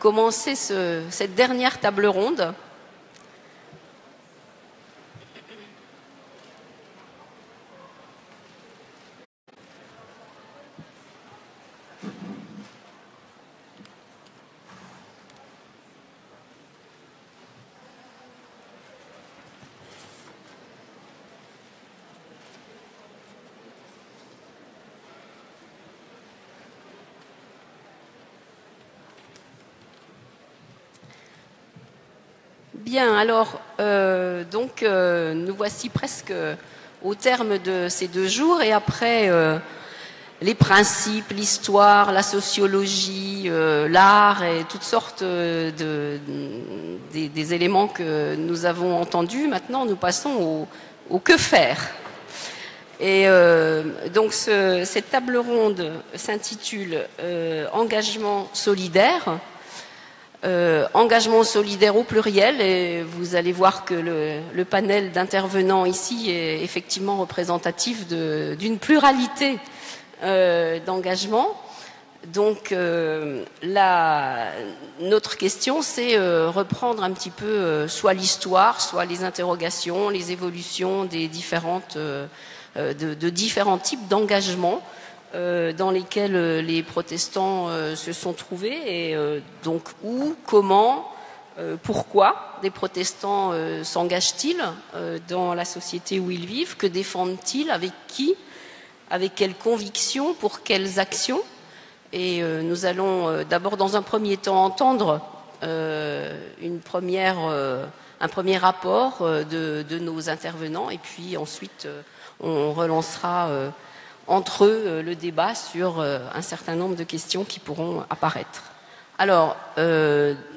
commencer cette dernière table ronde. Bien, alors, nous voici presque au terme de ces 2 jours et après les principes, l'histoire, la sociologie, l'art et toutes sortes des éléments que nous avons entendus. Maintenant, nous passons au que faire. Et donc, cette table ronde s'intitule Engagement solidaire. Engagement solidaire au pluriel, et vous allez voir que le panel d'intervenants ici est effectivement représentatif d'une pluralité d'engagements. Donc notre question, c'est reprendre un petit peu soit l'histoire, soit les interrogations, les évolutions des différents types d'engagements dans lesquels les protestants se sont trouvés, et donc où, comment, pourquoi des protestants s'engagent-ils dans la société où ils vivent, que défendent-ils, avec qui, avec quelles convictions, pour quelles actions. Et nous allons d'abord dans un premier temps entendre un premier rapport de nos intervenants, et puis ensuite on relancera entre eux le débat sur un certain nombre de questions qui pourront apparaître. Alors,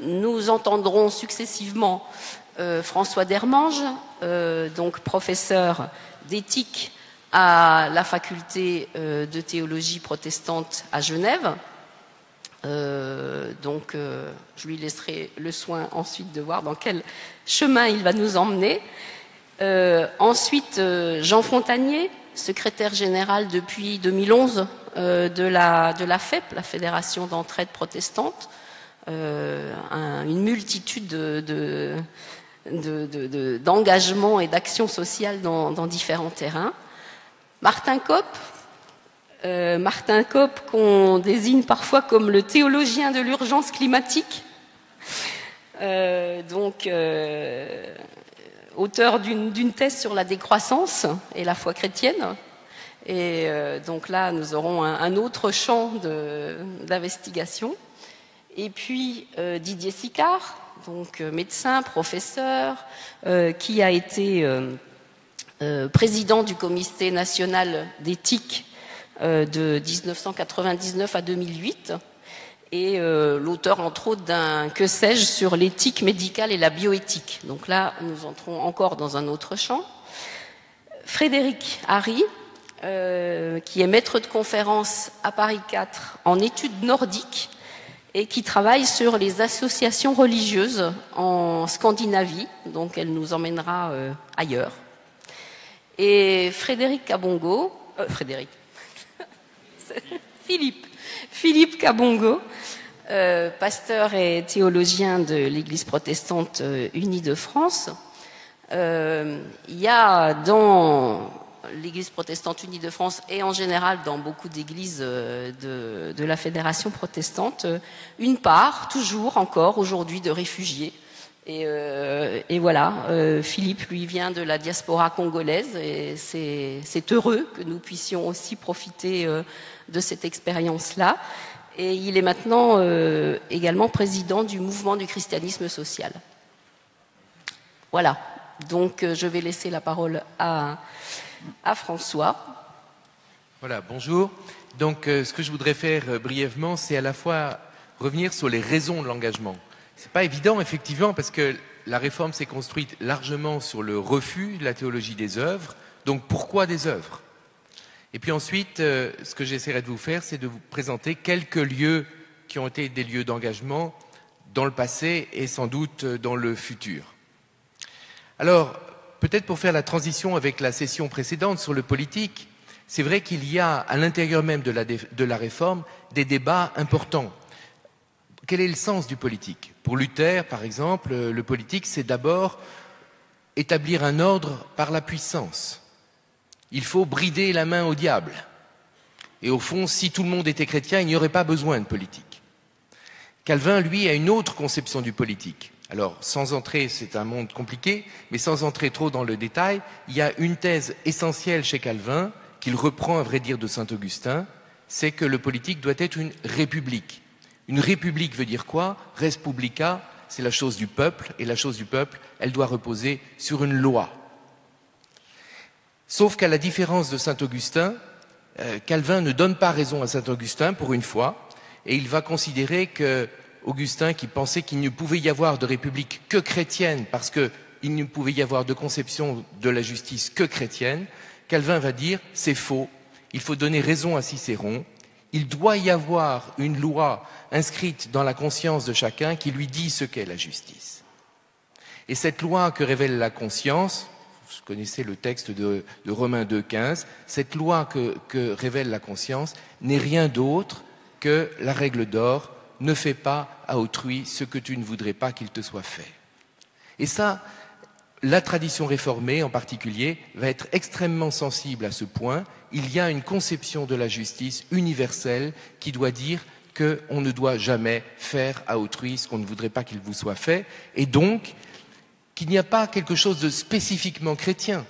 nous entendrons successivement François Dermange, donc professeur d'éthique à la faculté de théologie protestante à Genève. Je lui laisserai le soin ensuite de voir dans quel chemin il va nous emmener. Ensuite, Jean Fontanier, secrétaire général depuis 2011 de la FEP, la Fédération d'entraide protestante, une multitude d'engagements et d'actions sociales dans différents terrains. Martin Kopp, qu'on désigne parfois comme le théologien de l'urgence climatique, auteur d'une thèse sur la décroissance et la foi chrétienne. Et donc là, nous aurons un autre champ d'investigation. Et puis Didier Sicard, donc médecin, professeur, qui a été président du Comité national d'éthique de 1999 à 2008, et l'auteur entre autres d'un que sais-je sur l'éthique médicale et la bioéthique. Donc là, nous entrons encore dans un autre champ. Frédéric Harry, qui est maître de conférence à Paris 4 en études nordiques et qui travaille sur les associations religieuses en Scandinavie, donc elle nous emmènera ailleurs. Et Philippe Kabongo, pasteur et théologien de l'Église protestante unie de France. Il y a dans l'Église protestante unie de France et en général dans beaucoup d'églises de la Fédération protestante une part, toujours encore aujourd'hui, de réfugiés. Et voilà, Philippe, lui, vient de la diaspora congolaise, et c'est heureux que nous puissions aussi profiter de cette expérience-là. Et il est maintenant également président du mouvement du christianisme social. Voilà, donc je vais laisser la parole à François. Voilà, bonjour. Donc ce que je voudrais faire brièvement, c'est à la fois revenir sur les raisons de l'engagement. C'est pas évident, effectivement, parce que la réforme s'est construite largement sur le refus de la théologie des œuvres. Donc, pourquoi des œuvres? Et puis ensuite, ce que j'essaierai de vous faire, c'est de vous présenter quelques lieux qui ont été des lieux d'engagement dans le passé et sans doute dans le futur. Alors, peut-être pour faire la transition avec la session précédente sur le politique, c'est vrai qu'il y a à l'intérieur même de la réforme des débats importants. quel est le sens du politique? Pour Luther, par exemple, le politique, c'est d'abord établir un ordre par la puissance. Il faut brider la main au diable. Et au fond, si tout le monde était chrétien, il n'y aurait pas besoin de politique. Calvin, lui, a une autre conception du politique. Alors, sans entrer, c'est un monde compliqué, mais sans entrer trop dans le détail, il y a une thèse essentielle chez Calvin, qu'il reprend à vrai dire de Saint-Augustin, c'est que le politique doit être une république. Une république veut dire quoi? Res publica, c'est la chose du peuple, et la chose du peuple, elle doit reposer sur une loi. Sauf qu'à la différence de Saint-Augustin, Calvin ne donne pas raison à Saint-Augustin pour une fois, et il va considérer que Augustin, qui pensait qu'il ne pouvait y avoir de république que chrétienne, parce qu'il ne pouvait y avoir de conception de la justice que chrétienne, Calvin va dire c'est faux, il faut donner raison à Cicéron, il doit y avoir une loi inscrite dans la conscience de chacun qui lui dit ce qu'est la justice. Et cette loi que révèle la conscience, vous connaissez le texte de Romains 2,15, cette loi que révèle la conscience n'est rien d'autre que la règle d'or, ne fais pas à autrui ce que tu ne voudrais pas qu'il te soit fait. Et ça, la tradition réformée en particulier va être extrêmement sensible à ce point. Il y a une conception de la justice universelle qui doit dire qu'on ne doit jamais faire à autrui ce qu'on ne voudrait pas qu'il vous soit fait, et donc qu'il n'y a pas quelque chose de spécifiquement chrétien,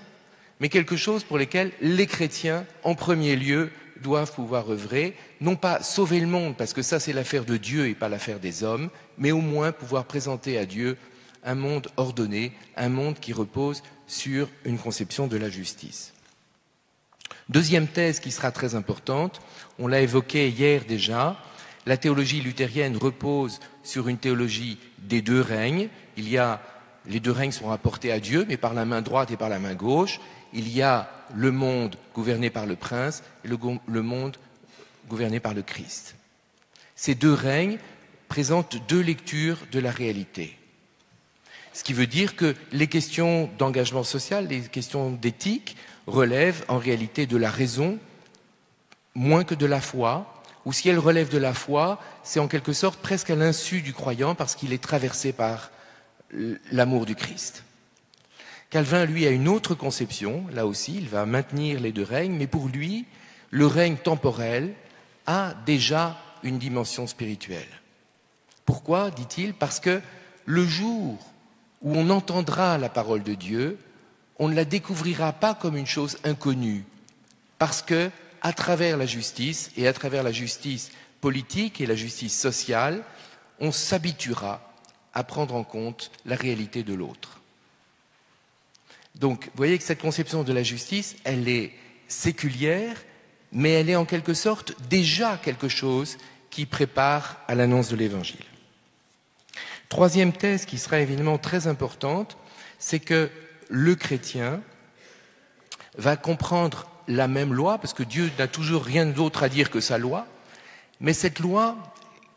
mais quelque chose pour lequel les chrétiens, en premier lieu, doivent pouvoir œuvrer, non pas sauver le monde, parce que ça c'est l'affaire de Dieu et pas l'affaire des hommes, mais au moins pouvoir présenter à Dieu un monde ordonné, un monde qui repose sur une conception de la justice. Deuxième thèse qui sera très importante, on l'a évoqué hier déjà, la théologie luthérienne repose sur une théologie des deux règnes. Les deux règnes sont rapportés à Dieu, mais par la main droite et par la main gauche. Il y a le monde gouverné par le prince et le monde gouverné par le Christ. Ces deux règnes présentent deux lectures de la réalité. Ce qui veut dire que les questions d'engagement social, les questions d'éthique relèvent en réalité de la raison moins que de la foi, ou si elles relèvent de la foi, c'est en quelque sorte presque à l'insu du croyant parce qu'il est traversé par l'amour du Christ. Calvin, lui, a une autre conception, là aussi, il va maintenir les deux règnes, mais pour lui, le règne temporel a déjà une dimension spirituelle. Pourquoi, dit-il? Parce que le jour où on entendra la parole de Dieu, on ne la découvrira pas comme une chose inconnue, parce que, à travers la justice, et à travers la justice politique et la justice sociale, on s'habituera à prendre en compte la réalité de l'autre. Donc, vous voyez que cette conception de la justice, elle est séculière, mais elle est en quelque sorte déjà quelque chose qui prépare à l'annonce de l'Évangile. Troisième thèse qui sera évidemment très importante, c'est que le chrétien va comprendre la même loi, parce que Dieu n'a toujours rien d'autre à dire que sa loi, mais cette loi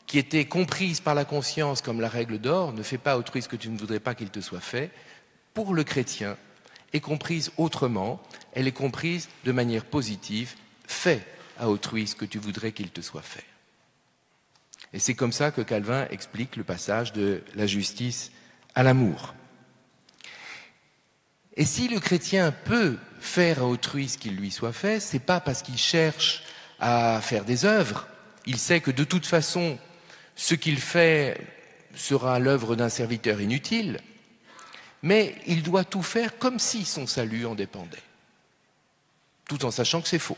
qui était comprise par la conscience comme la règle d'or, ne fais pas à autrui ce que tu ne voudrais pas qu'il te soit fait, pour le chrétien, est comprise autrement, elle est comprise de manière positive, fais à autrui ce que tu voudrais qu'il te soit fait. Et c'est comme ça que Calvin explique le passage de la justice à l'amour. Et si le chrétien peut faire à autrui ce qu'il lui soit fait, c'est pas parce qu'il cherche à faire des œuvres. Il sait que de toute façon, ce qu'il fait sera l'œuvre d'un serviteur inutile, mais il doit tout faire comme si son salut en dépendait, tout en sachant que c'est faux.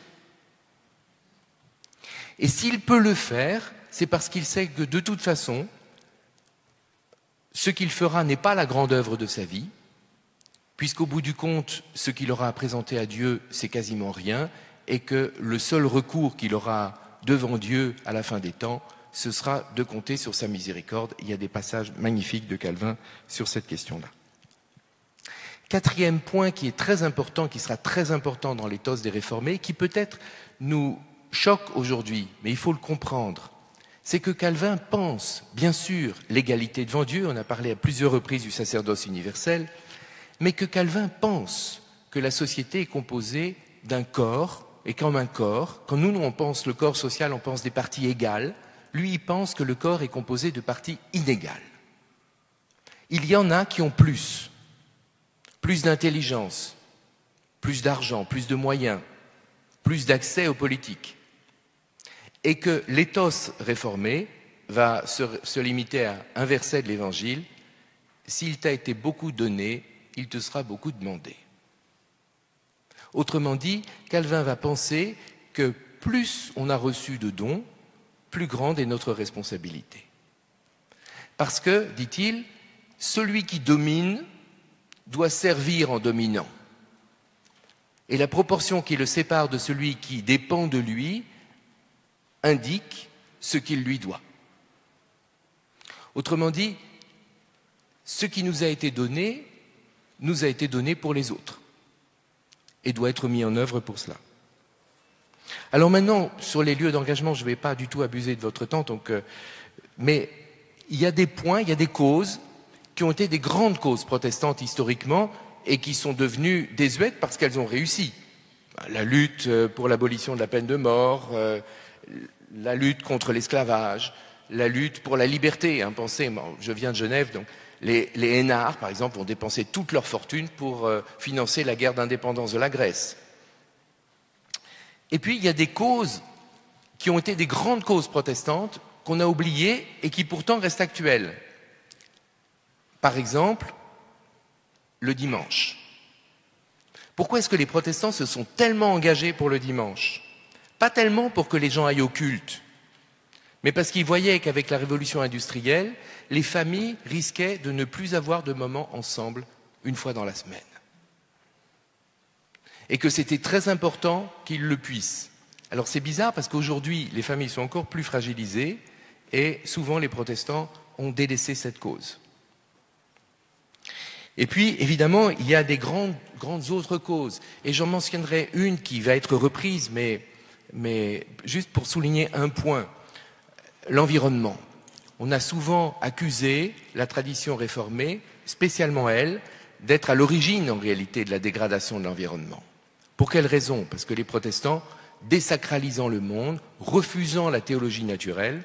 Et s'il peut le faire, c'est parce qu'il sait que de toute façon, ce qu'il fera n'est pas la grande œuvre de sa vie, puisqu'au bout du compte, ce qu'il aura à présenter à Dieu, c'est quasiment rien, et que le seul recours qu'il aura devant Dieu à la fin des temps, ce sera de compter sur sa miséricorde. Il y a des passages magnifiques de Calvin sur cette question-là. Quatrième point qui est très important, qui sera très important dans l'éthos des réformés, qui peut-être nous choque aujourd'hui, mais il faut le comprendre, c'est que Calvin pense, bien sûr, l'égalité devant Dieu, on a parlé à plusieurs reprises du sacerdoce universel, mais que Calvin pense que la société est composée d'un corps, et comme un corps, quand nous on pense le corps social, on pense des parties égales, lui, il pense que le corps est composé de parties inégales. Il y en a qui ont plus d'intelligence, plus d'argent, plus de moyens, plus d'accès aux politiques. Et que l'éthos réformé va se limiter à un verset de l'Évangile: s'il t'a été beaucoup donné, il te sera beaucoup demandé. Autrement dit, Calvin va penser que plus on a reçu de dons, plus grande est notre responsabilité. Parce que, dit-il, celui qui domine doit servir en dominant. Et la proportion qui le sépare de celui qui dépend de lui indique ce qu'il lui doit. Autrement dit, ce qui nous a été donné pour les autres et doit être mis en œuvre pour cela. Alors maintenant, sur les lieux d'engagement, je ne vais pas du tout abuser de votre temps, mais il y a des points, il y a des causes qui ont été des grandes causes protestantes historiquement et qui sont devenues désuètes parce qu'elles ont réussi. La lutte pour l'abolition de la peine de mort, la lutte contre l'esclavage, la lutte pour la liberté. Pensez, je viens de Genève, donc les Énards, par exemple, ont dépensé toute leur fortune pour financer la guerre d'indépendance de la Grèce. Et puis, il y a des causes qui ont été des grandes causes protestantes qu'on a oubliées et qui pourtant restent actuelles. Par exemple, le dimanche. Pourquoi est-ce que les protestants se sont tellement engagés pour le dimanche? Pas tellement pour que les gens aillent au culte, mais parce qu'ils voyaient qu'avec la révolution industrielle, les familles risquaient de ne plus avoir de moments ensemble une fois dans la semaine. Et que c'était très important qu'ils le puissent. Alors c'est bizarre parce qu'aujourd'hui, les familles sont encore plus fragilisées et souvent les protestants ont délaissé cette cause. Et puis, évidemment, il y a des grandes autres causes. Et j'en mentionnerai une qui va être reprise, mais juste pour souligner un point. L'environnement. On a souvent accusé la tradition réformée, spécialement elle, d'être à l'origine, en réalité, de la dégradation de l'environnement. Pour quelle raison? Parce que les protestants, désacralisant le monde, refusant la théologie naturelle,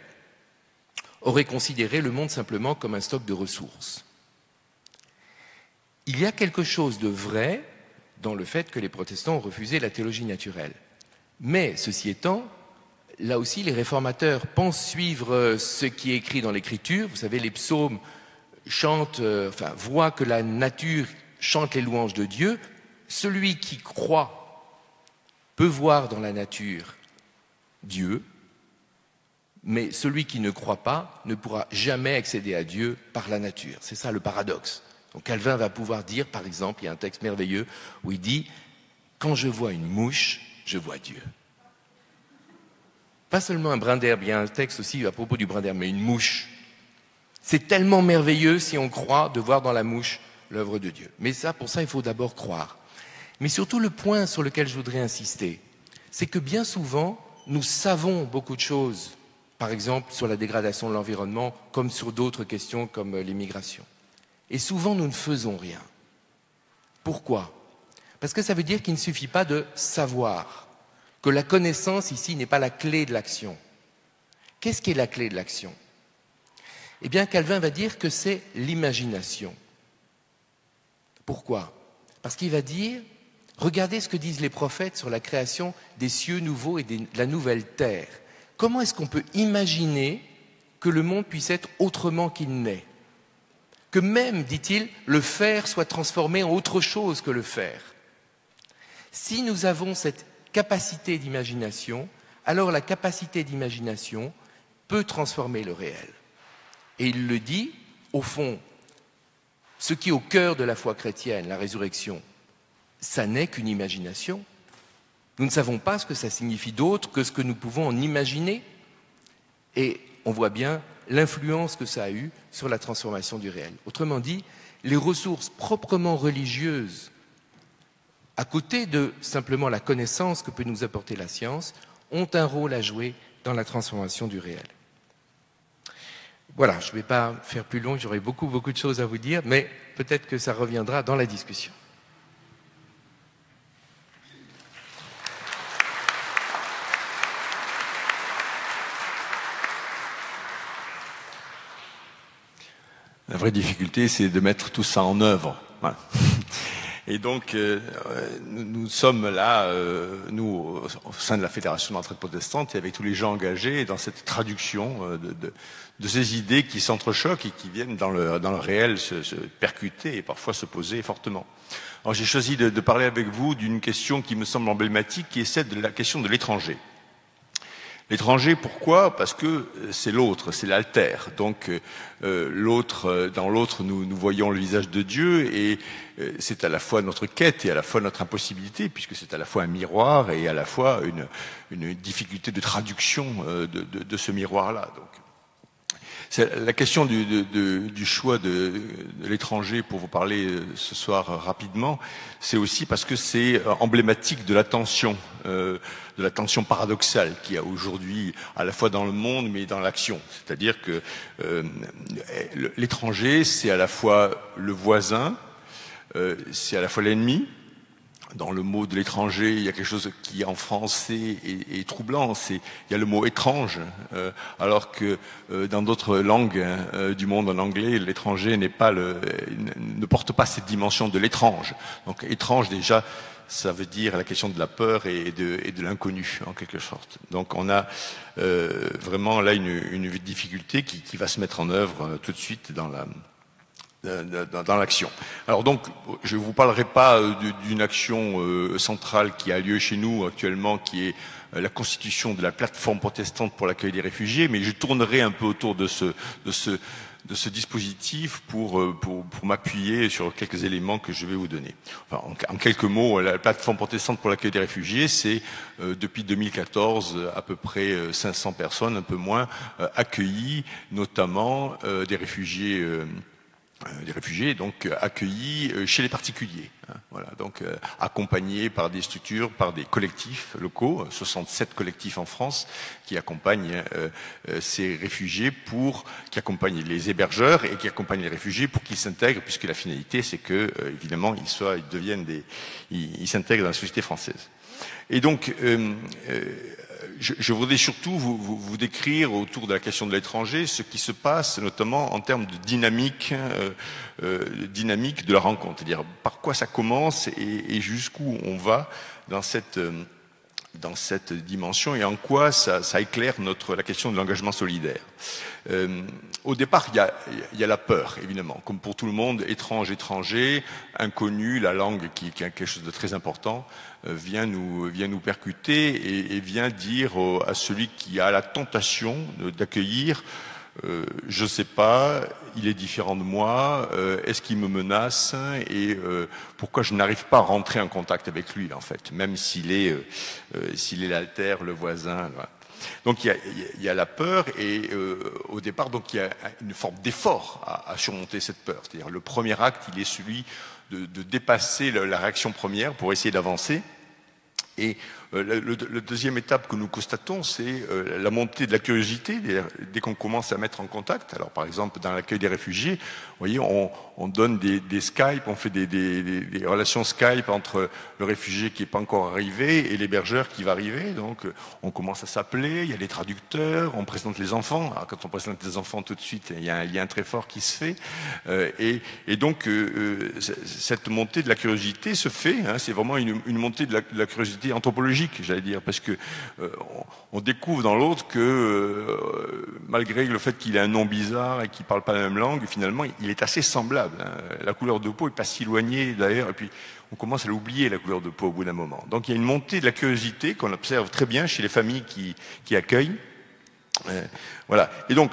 auraient considéré le monde simplement comme un stock de ressources. Il y a quelque chose de vrai dans le fait que les protestants ont refusé la théologie naturelle. Mais, ceci étant, là aussi, les réformateurs pensent suivre ce qui est écrit dans l'Écriture. Vous savez, les psaumes voient que la nature chante les louanges de Dieu. Celui qui croit peut voir dans la nature Dieu, mais celui qui ne croit pas ne pourra jamais accéder à Dieu par la nature. C'est ça le paradoxe. Donc Calvin va pouvoir dire, par exemple, il y a un texte merveilleux où il dit « Quand je vois une mouche, je vois Dieu ». Pas seulement un brin d'herbe, il y a un texte aussi à propos du brin d'herbe, mais une mouche. C'est tellement merveilleux si on croit de voir dans la mouche l'œuvre de Dieu. Mais pour ça, il faut d'abord croire. Mais surtout, le point sur lequel je voudrais insister, c'est que bien souvent, nous savons beaucoup de choses, par exemple sur la dégradation de l'environnement, comme sur d'autres questions comme l'immigration. Et souvent, nous ne faisons rien. Pourquoi? Parce que ça veut dire qu'il ne suffit pas de savoir, que la connaissance ici n'est pas la clé de l'action. Qu'est-ce qui est la clé de l'action? Eh bien, Calvin va dire que c'est l'imagination. Pourquoi? Parce qu'il va dire, regardez ce que disent les prophètes sur la création des cieux nouveaux et de la nouvelle terre. Comment est-ce qu'on peut imaginer que le monde puisse être autrement qu'il n'est? Que même, dit-il, le fer soit transformé en autre chose que le fer. Si nous avons cette capacité d'imagination, alors la capacité d'imagination peut transformer le réel. Et il le dit, au fond, ce qui est au cœur de la foi chrétienne, la résurrection, ça n'est qu'une imagination. Nous ne savons pas ce que ça signifie d'autre que ce que nous pouvons en imaginer. Et on voit bien l'influence que ça a eue sur la transformation du réel. Autrement dit, les ressources proprement religieuses, à côté de simplement la connaissance que peut nous apporter la science, ont un rôle à jouer dans la transformation du réel. Voilà, je ne vais pas faire plus long, j'aurais beaucoup de choses à vous dire, mais peut-être que ça reviendra dans la discussion. La vraie difficulté, c'est de mettre tout ça en œuvre. Voilà. Et donc, nous sommes là, nous, au sein de la Fédération de l'entraide protestante, et avec tous les gens engagés dans cette traduction de ces idées qui s'entrechoquent et qui viennent dans le réel se percuter et parfois se poser fortement. Alors, j'ai choisi de parler avec vous d'une question qui me semble emblématique, qui est celle de la question de l'étranger. L'étranger, pourquoi? Parce que c'est l'autre, c'est l'alter. Donc l'autre, dans l'autre, nous voyons le visage de Dieu, et c'est à la fois notre quête et à la fois notre impossibilité, puisque c'est à la fois un miroir et à la fois une difficulté de traduction de ce miroir-là. Donc, c'est la question du choix de l'étranger, pour vous parler ce soir rapidement, c'est aussi parce que c'est emblématique de la tension paradoxale qu'il y a aujourd'hui, à la fois dans le monde mais dans l'action. C'est-à-dire que l'étranger, c'est à la fois le voisin, c'est à la fois l'ennemi. Dans le mot de l'étranger, il y a quelque chose qui en français est troublant. Il y a le mot étrange, alors que dans d'autres langues du monde, en anglais, l'étranger ne porte pas cette dimension de l'étrange. Donc étrange, déjà, ça veut dire la question de la peur et de l'inconnu, en quelque sorte. Donc on a vraiment là une difficulté qui va se mettre en œuvre tout de suite dans l'action. Alors donc, je ne vous parlerai pas d'une action centrale qui a lieu chez nous actuellement, qui est la constitution de la plateforme protestante pour l'accueil des réfugiés, mais je tournerai un peu autour de ce dispositif pour m'appuyer sur quelques éléments que je vais vous donner. Enfin, en quelques mots, la plateforme protestante pour l'accueil des réfugiés, c'est depuis 2014 à peu près 500 personnes, un peu moins, accueillies, notamment des réfugiés donc accueillis chez les particuliers, hein, voilà, donc accompagnés par des structures, par des collectifs locaux, 67 collectifs en France qui accompagnent ces réfugiés qui accompagnent les hébergeurs et qui accompagnent les réfugiés pour qu'ils s'intègrent, puisque la finalité c'est que évidemment ils s'intègrent dans la société française. Et donc je voudrais surtout vous décrire autour de la question de l'étranger ce qui se passe notamment en termes de dynamique de la rencontre, c'est-à-dire par quoi ça commence et jusqu'où on va dans cette dimension et en quoi ça éclaire la question de l'engagement solidaire. Au départ, il y a la peur, évidemment, comme pour tout le monde, étranger, inconnu, la langue qui est quelque chose de très important, vient nous percuter et vient dire à celui qui a la tentation d'accueillir, je ne sais pas, il est différent de moi, est-ce qu'il me menace et pourquoi je n'arrive pas à rentrer en contact avec lui, en fait, même s'il est l'alter, le voisin. Voilà. Donc il y a la peur et au départ, donc il y a une forme d'effort à surmonter cette peur. C'est-à-dire le premier acte, il est celui de dépasser la réaction première pour essayer d'avancer. Et la deuxième étape que nous constatons, c'est la montée de la curiosité dès qu'on commence à mettre en contact. Alors par exemple, dans l'accueil des réfugiés, vous voyez, on donne des Skype, on fait des relations Skype entre le réfugié qui n'est pas encore arrivé et l'hébergeur qui va arriver. Donc on commence à s'appeler, il y a les traducteurs, on présente les enfants. Alors quand on présente les enfants tout de suite, il y a un lien très fort qui se fait. Et donc cette montée de la curiosité se fait, hein, c'est vraiment une montée de la curiosité anthropologique, j'allais dire, parce que on découvre dans l'autre que malgré le fait qu'il ait un nom bizarre et qu'il parle pas la même langue, finalement il est assez semblable, hein. La couleur de peau est pas si éloignée d'ailleurs, et puis on commence à l'oublier, la couleur de peau, au bout d'un moment. Donc il y a une montée de la curiosité qu'on observe très bien chez les familles qui accueillent. Voilà. Et donc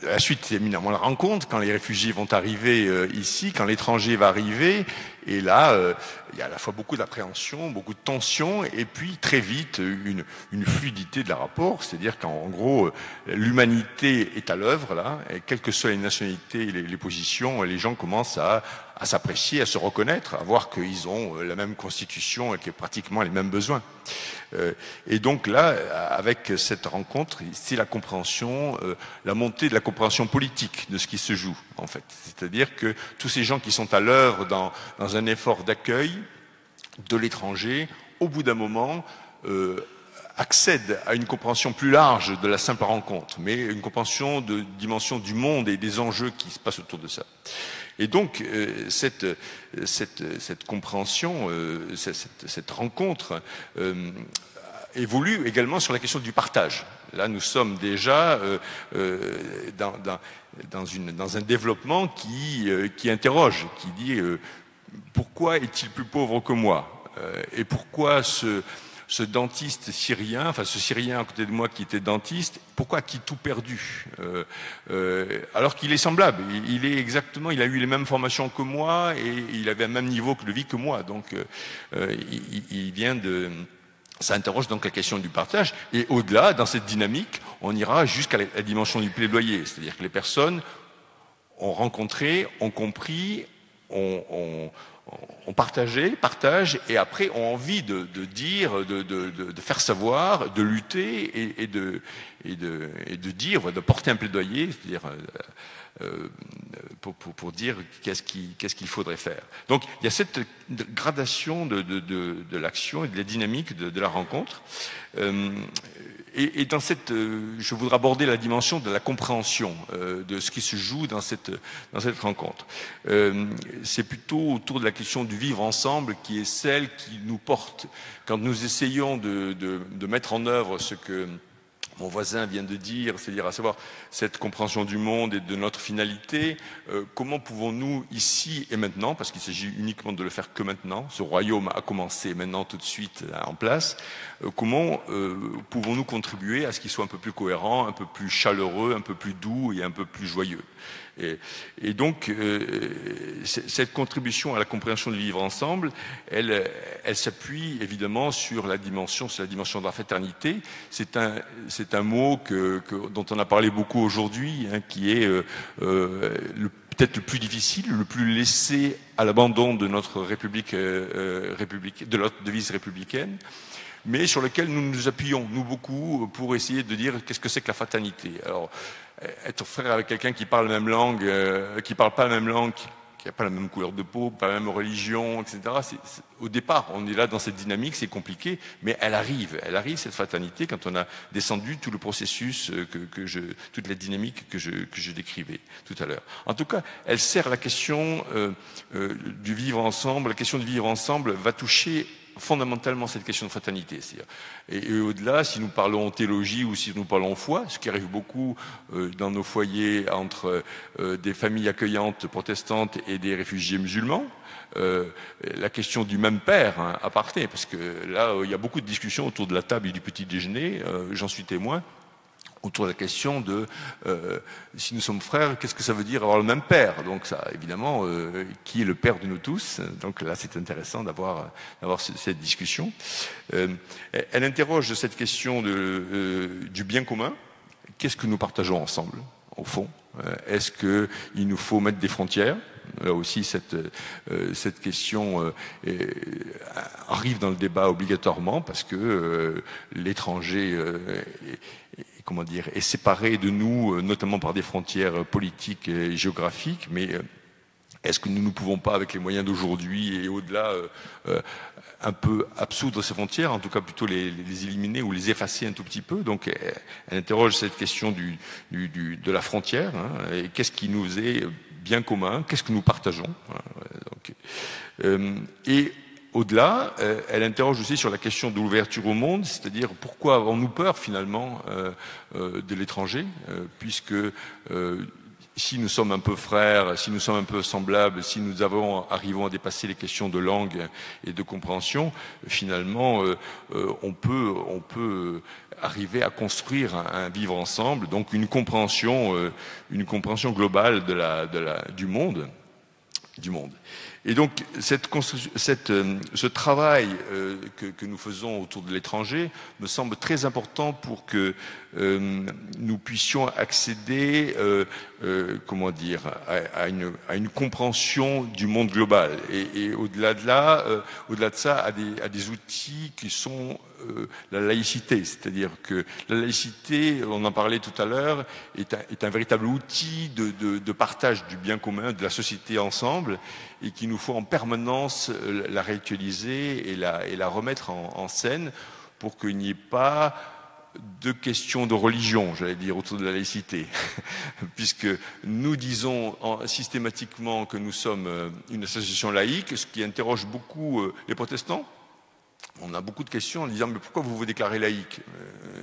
la suite, c'est éminemment la rencontre, quand les réfugiés vont arriver ici, quand l'étranger va arriver, et là, il y a à la fois beaucoup d'appréhension, beaucoup de tension, et puis très vite, une fluidité de la rapport, c'est-à-dire qu'en gros, l'humanité est à l'œuvre, là, et quelle que soit les nationalités, les positions, les gens commencent à s'apprécier, à se reconnaître, à voir qu'ils ont la même constitution et qu'ils ont pratiquement les mêmes besoins. Et donc là, avec cette rencontre, c'est la compréhension, la montée de la compréhension politique de ce qui se joue, en fait. C'est-à-dire que tous ces gens qui sont à l'œuvre dans un effort d'accueil de l'étranger, au bout d'un moment, accède à une compréhension plus large de la simple rencontre, mais une compréhension de dimension du monde et des enjeux qui se passent autour de ça. Et donc, cette compréhension, cette rencontre évolue également sur la question du partage. Là, nous sommes déjà dans un développement qui interroge, qui dit pourquoi est-il plus pauvre que moi et pourquoi ce dentiste syrien, enfin ce Syrien à côté de moi qui était dentiste, pourquoi a-t-il tout perdu alors qu'il est semblable, il a eu les mêmes formations que moi et il avait un même niveau de vie que moi, donc il vient de... Ça interroge donc la question du partage, et au-delà, dans cette dynamique, on ira jusqu'à la dimension du plaidoyer, c'est-à-dire que les personnes ont rencontré, ont compris, ont partagé, et après ont envie de dire, de faire savoir, de lutter et de dire, de porter un plaidoyer, c'est-à-dire pour dire qu'est-ce qu'il faudrait faire. Donc il y a cette gradation de l'action et de la dynamique de la rencontre. Et dans je voudrais aborder la dimension de la compréhension de ce qui se joue dans cette rencontre. C'est plutôt autour de la question du vivre ensemble qui est celle qui nous porte. Quand nous essayons de mettre en œuvre ce que mon voisin vient de dire, c'est-à-dire à savoir cette compréhension du monde et de notre finalité, comment pouvons-nous ici et maintenant, parce qu'il s'agit uniquement de le faire que maintenant, ce royaume a commencé maintenant tout de suite en place, comment pouvons-nous contribuer à ce qu'il soit un peu plus cohérent, un peu plus chaleureux, un peu plus doux et un peu plus joyeux. Et donc, cette contribution à la compréhension du vivre ensemble, elle s'appuie évidemment sur la dimension de la fraternité. C'est un mot dont on a parlé beaucoup aujourd'hui, hein, qui est peut-être le plus difficile, le plus laissé à l'abandon de notre République, de notre devise républicaine, mais sur lequel nous nous appuyons, nous beaucoup, pour essayer de dire qu'est-ce que c'est que la fraternité. Alors, être frère avec quelqu'un qui parle la même langue, qui parle pas la même langue, qui n'a pas la même couleur de peau, pas la même religion, etc. Au départ, on est là dans cette dynamique, c'est compliqué, mais elle arrive cette fraternité quand on a descendu tout le processus toute la dynamique que je décrivais tout à l'heure. En tout cas, elle sert à la question du vivre ensemble. La question du vivre ensemble va toucher fondamentalement cette question de fraternité. Et au-delà, si nous parlons théologie ou si nous parlons foi, ce qui arrive beaucoup dans nos foyers entre des familles accueillantes protestantes et des réfugiés musulmans, la question du même père, hein, à partir, parce que là, il y a beaucoup de discussions autour de la table et du petit déjeuner, j'en suis témoin, autour de la question de si nous sommes frères, qu'est-ce que ça veut dire avoir le même père? Donc ça, évidemment, qui est le père de nous tous? Donc là, c'est intéressant d'avoir cette discussion. Elle interroge cette question du bien commun. Qu'est-ce que nous partageons ensemble, au fond? Est-ce qu'il nous faut mettre des frontières? Là aussi, cette question arrive dans le débat obligatoirement parce que l'étranger est séparé de nous, notamment par des frontières politiques et géographiques, mais est-ce que nous ne pouvons pas, avec les moyens d'aujourd'hui et au-delà, un peu absoudre ces frontières, en tout cas plutôt les éliminer ou les effacer un tout petit peu? Donc elle interroge cette question de la frontière, hein, et qu'est-ce qui nous est bien commun, qu'est-ce que nous partageons, et au-delà, elle interroge aussi sur la question de l'ouverture au monde, c'est-à-dire pourquoi avons-nous peur finalement de l'étranger, puisque si nous sommes un peu frères, si nous sommes un peu semblables, si nous arrivons à dépasser les questions de langue et de compréhension, finalement, on peut arriver à construire un vivre ensemble, donc une compréhension globale du monde. Et donc, ce travail que nous faisons autour de l'étranger me semble très important pour que nous puissions accéder, à une compréhension du monde global. Et au-delà de ça, à des outils qui sont la laïcité, c'est-à-dire que la laïcité, on en parlait tout à l'heure, est un véritable outil de partage du bien commun, de la société ensemble, et qu'il nous faut en permanence la réactualiser et la remettre en scène pour qu'il n'y ait pas de questions de religion, j'allais dire, autour de la laïcité, puisque nous disons systématiquement que nous sommes une association laïque, ce qui interroge beaucoup les protestants. On a beaucoup de questions en disant mais pourquoi vous vous déclarez laïque?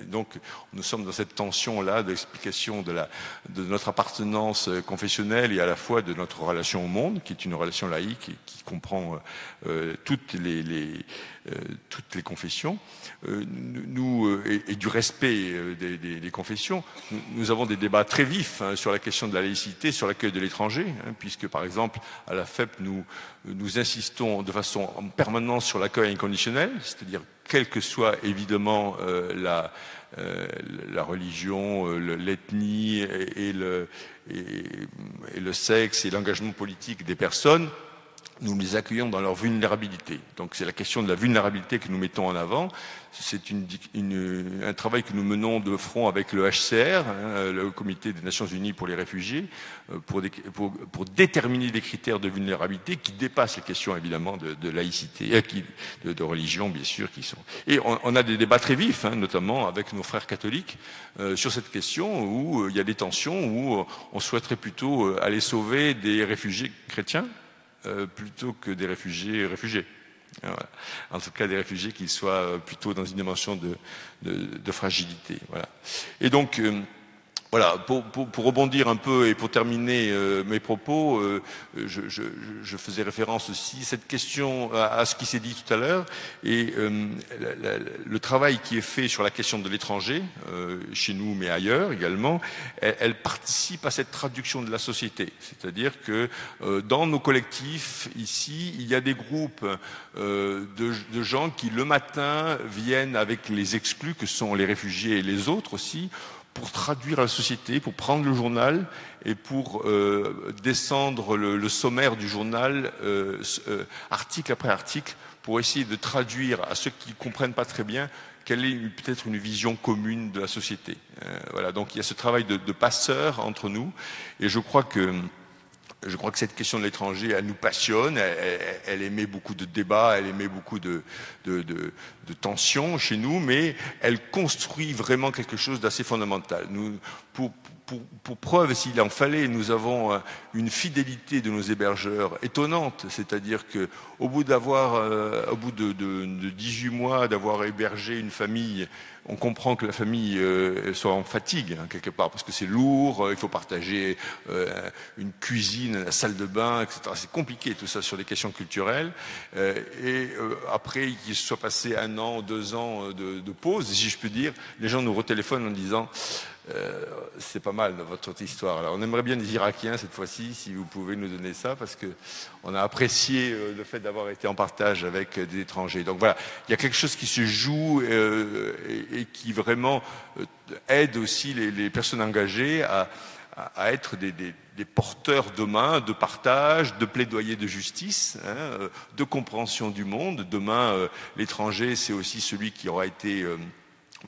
Donc nous sommes dans cette tension-là d'explication de notre appartenance confessionnelle et à la fois de notre relation au monde, qui est une relation laïque et qui comprend toutes les confessions, et du respect des confessions. Nous avons des débats très vifs sur la question de la laïcité, sur l'accueil de l'étranger, puisque par exemple à la FEP nous insistons de façon en permanence sur l'accueil inconditionnel, c'est-à-dire quelle que soit évidemment la religion, l'ethnie et le sexe et l'engagement politique des personnes, nous les accueillons dans leur vulnérabilité. Donc c'est la question de la vulnérabilité que nous mettons en avant. C'est un travail que nous menons de front avec le HCR, le Comité des Nations Unies pour les réfugiés, pour déterminer des critères de vulnérabilité qui dépassent les questions évidemment de laïcité, de religion bien sûr qui sont. Et on a des débats très vifs, notamment avec nos frères catholiques, sur cette question où il y a des tensions, où on souhaiterait plutôt aller sauver des réfugiés chrétiens. Plutôt que des réfugiés. Voilà. En tout cas, des réfugiés qui soient plutôt dans une dimension de fragilité. Voilà. Et donc, voilà, pour rebondir un peu et pour terminer mes propos, je faisais référence aussi cette question à ce qui s'est dit tout à l'heure et le travail qui est fait sur la question de l'étranger, chez nous mais ailleurs également, elle participe à cette traduction de la société. C'est-à-dire que dans nos collectifs ici, il y a des groupes de gens qui le matin viennent avec les exclus que sont les réfugiés et les autres aussi, pour traduire la société, pour prendre le journal et pour descendre le sommaire du journal, article après article, pour essayer de traduire à ceux qui ne comprennent pas très bien quelle est peut-être une vision commune de la société. Voilà, donc il y a ce travail de passeur entre nous, et je crois que cette question de l'étranger, elle nous passionne, elle émet beaucoup de débats, elle émet beaucoup de tensions chez nous, mais elle construit vraiment quelque chose d'assez fondamental. Nous, pour preuve, s'il en fallait, nous avons une fidélité de nos hébergeurs étonnante, c'est-à-dire que au bout de 18 mois d'avoir hébergé une famille, on comprend que la famille soit en fatigue quelque part, parce que c'est lourd, il faut partager une cuisine, la salle de bain, etc. C'est compliqué tout ça sur des questions culturelles. Après qu'il soit passé 1 an, 2 ans de pause, si je peux dire, les gens nous retéléphonent en disant c'est pas mal votre histoire. Alors on aimerait bien des Irakiens cette fois-ci, si vous pouvez nous donner ça, parce que on a apprécié le fait d'avoir été en partage avec des étrangers. Donc voilà, il y a quelque chose qui se joue et qui vraiment aide aussi les personnes engagées à être des porteurs demain de partage, de plaidoyer de justice, de compréhension du monde. Demain, l'étranger, c'est aussi celui qui aura été,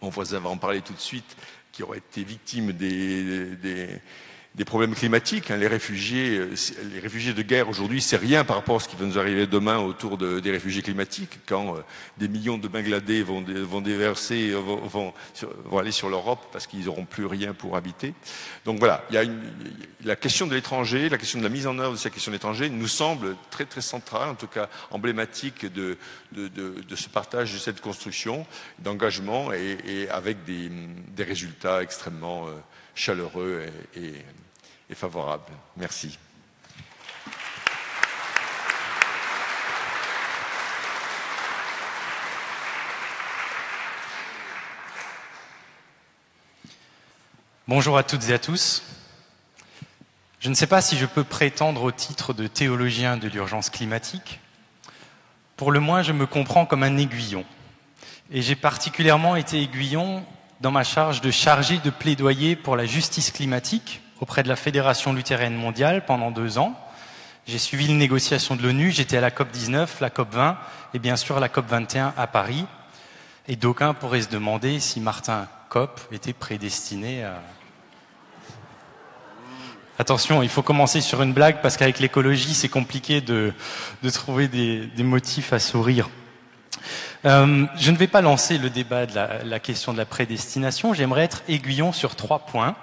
mon voisin va en parler tout de suite, qui auraient été victimes des problèmes climatiques. Les réfugiés de guerre aujourd'hui, c'est rien par rapport à ce qui va nous arriver demain autour des réfugiés climatiques, quand des millions de Bangladais vont aller sur l'Europe parce qu'ils n'auront plus rien pour habiter. Donc voilà, il y a la question de l'étranger, la question de la mise en œuvre de cette question de l'étranger nous semble très très centrale, en tout cas emblématique de ce partage, de cette construction d'engagement et avec des résultats extrêmement chaleureux et favorable. Merci. Bonjour à toutes et à tous. Je ne sais pas si je peux prétendre au titre de théologien de l'urgence climatique. Pour le moins, je me comprends comme un aiguillon. Et j'ai particulièrement été aiguillon dans ma charge de chargé de plaidoyer pour la justice climatique auprès de la Fédération luthérienne mondiale pendant 2 ans. J'ai suivi les négociations de l'ONU, j'étais à la COP19, la COP20 et bien sûr la COP21 à Paris. Et d'aucuns pourraient se demander si Martin Kopp était prédestiné à... Attention, il faut commencer sur une blague parce qu'avec l'écologie, c'est compliqué de trouver des motifs à sourire. Je ne vais pas lancer le débat de la question de la prédestination, j'aimerais être aiguillon sur 3 points,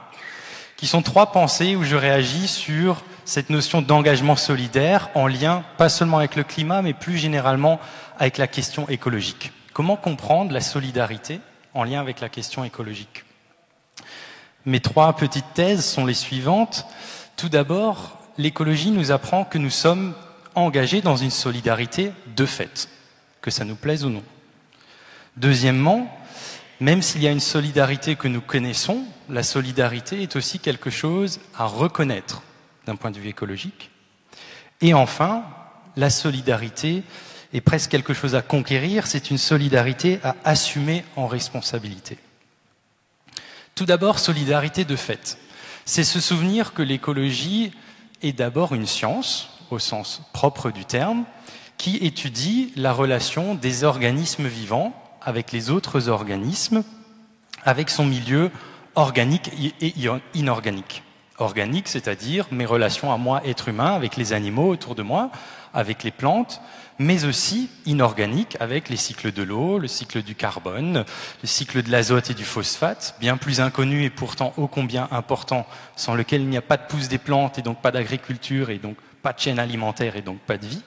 qui sont 3 pensées où je réagis sur cette notion d'engagement solidaire en lien pas seulement avec le climat, mais plus généralement avec la question écologique. Comment comprendre la solidarité en lien avec la question écologique? Mes 3 petites thèses sont les suivantes. Tout d'abord, l'écologie nous apprend que nous sommes engagés dans une solidarité de fait, que ça nous plaise ou non. Deuxièmement, même s'il y a une solidarité que nous connaissons, la solidarité est aussi quelque chose à reconnaître d'un point de vue écologique. Et enfin, la solidarité est presque quelque chose à conquérir, c'est une solidarité à assumer en responsabilité. Tout d'abord, solidarité de fait. C'est se souvenir que l'écologie est d'abord une science, au sens propre du terme, qui étudie la relation des organismes vivants avec les autres organismes, avec son milieu organique et inorganique. Organique, c'est-à-dire mes relations à moi, être humain, avec les animaux autour de moi, avec les plantes, mais aussi inorganique avec les cycles de l'eau, le cycle du carbone, le cycle de l'azote et du phosphate, bien plus inconnu et pourtant ô combien important, sans lequel il n'y a pas de pousse des plantes et donc pas d'agriculture et donc pas de chaîne alimentaire et donc pas de vie.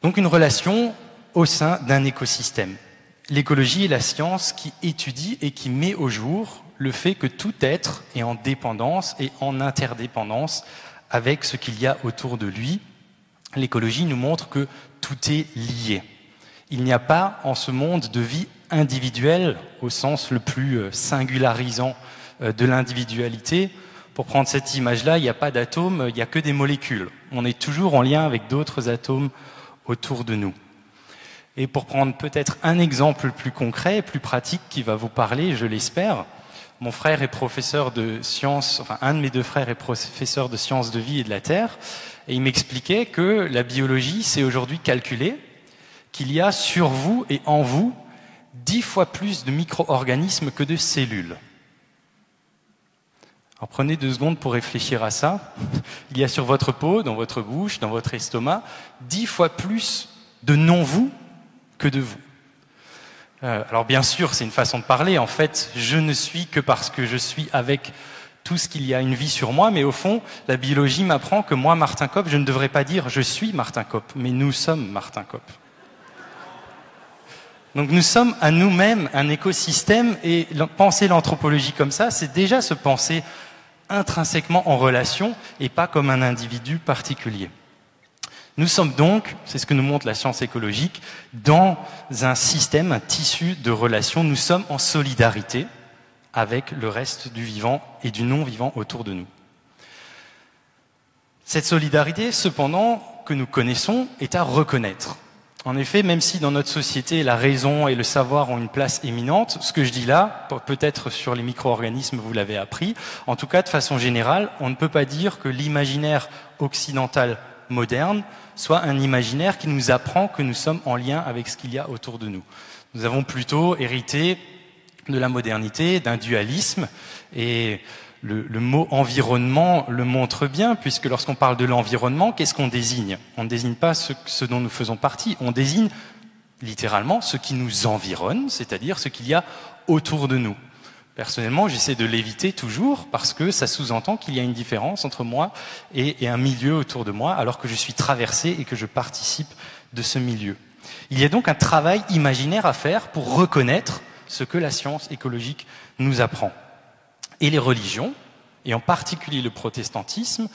Donc une relation au sein d'un écosystème. L'écologie est la science qui étudie et qui met au jour le fait que tout être est en dépendance et en interdépendance avec ce qu'il y a autour de lui. L'écologie nous montre que tout est lié. Il n'y a pas en ce monde de vie individuelle au sens le plus singularisant de l'individualité. Pour prendre cette image-là, il n'y a pas d'atomes, il n'y a que des molécules. On est toujours en lien avec d'autres atomes autour de nous. Et pour prendre peut-être un exemple plus concret, plus pratique qui va vous parler, je l'espère, mon frère est professeur de sciences, enfin un de mes 2 frères est professeur de sciences de vie et de la Terre, et il m'expliquait que la biologie s'est aujourd'hui calculé qu'il y a sur vous et en vous 10 fois plus de micro-organismes que de cellules. Alors prenez 2 secondes pour réfléchir à ça. Il y a sur votre peau, dans votre bouche, dans votre estomac, 10 fois plus de non-vous que de vous. Alors bien sûr, c'est une façon de parler. En fait, je ne suis que parce que je suis avec tout ce qu'il y a une vie sur moi, mais au fond, la biologie m'apprend que moi, Martin Kopp, je ne devrais pas dire « je suis Martin Kopp », mais « nous sommes Martin Kopp ». Donc nous sommes à nous-mêmes un écosystème, et penser l'anthropologie comme ça, c'est déjà se penser intrinsèquement en relation et pas comme un individu particulier. Nous sommes donc, c'est ce que nous montre la science écologique, dans un système, un tissu de relations. Nous sommes en solidarité avec le reste du vivant et du non-vivant autour de nous. Cette solidarité, cependant, que nous connaissons, est à reconnaître. En effet, même si dans notre société, la raison et le savoir ont une place éminente, ce que je dis là, peut-être sur les micro-organismes, vous l'avez appris, en tout cas, de façon générale, on ne peut pas dire que l'imaginaire occidental moderne soit un imaginaire qui nous apprend que nous sommes en lien avec ce qu'il y a autour de nous. Nous avons plutôt hérité de la modernité, d'un dualisme, et le mot environnement le montre bien, puisque lorsqu'on parle de l'environnement, qu'est-ce qu'on désigne? On ne désigne pas ce dont nous faisons partie, on désigne littéralement ce qui nous environne, c'est-à-dire ce qu'il y a autour de nous. Personnellement, j'essaie de l'éviter toujours parce que ça sous-entend qu'il y a une différence entre moi et un milieu autour de moi, alors que je suis traversé et que je participe de ce milieu. Il y a donc un travail imaginaire à faire pour reconnaître ce que la science écologique nous apprend. Et les religions, et en particulier le protestantisme,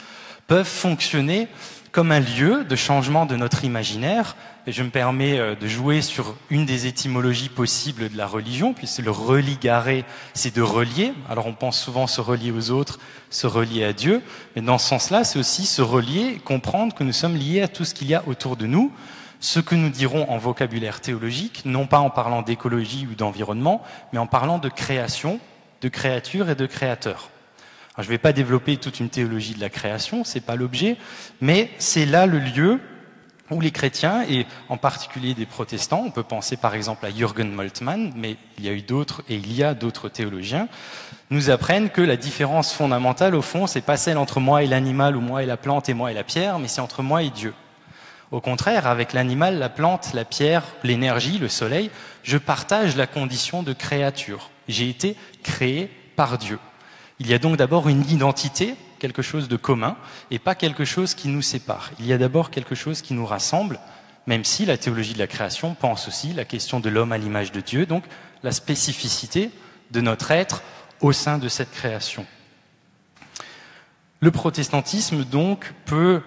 peuvent fonctionner comme un lieu de changement de notre imaginaire. Et je me permets de jouer sur une des étymologies possibles de la religion, puisque le religare, c'est de relier. Alors on pense souvent se relier aux autres, se relier à Dieu, mais dans ce sens-là, c'est aussi se relier, comprendre que nous sommes liés à tout ce qu'il y a autour de nous, ce que nous dirons en vocabulaire théologique, non pas en parlant d'écologie ou d'environnement, mais en parlant de création, de créature et de créateur. Alors, je ne vais pas développer toute une théologie de la création, c'est pas l'objet, mais c'est là le lieu où les chrétiens, et en particulier des protestants, on peut penser par exemple à Jürgen Moltmann, mais il y a eu d'autres et il y a d'autres théologiens, nous apprennent que la différence fondamentale, au fond, c'est pas celle entre moi et l'animal ou moi et la plante et moi et la pierre, mais c'est entre moi et Dieu. Au contraire, avec l'animal, la plante, la pierre, l'énergie, le soleil, je partage la condition de créature. J'ai été créé par Dieu. Il y a donc d'abord une identité, quelque chose de commun, et pas quelque chose qui nous sépare. Il y a d'abord quelque chose qui nous rassemble, même si la théologie de la création pense aussi la question de l'homme à l'image de Dieu, donc la spécificité de notre être au sein de cette création. Le protestantisme, donc, peut,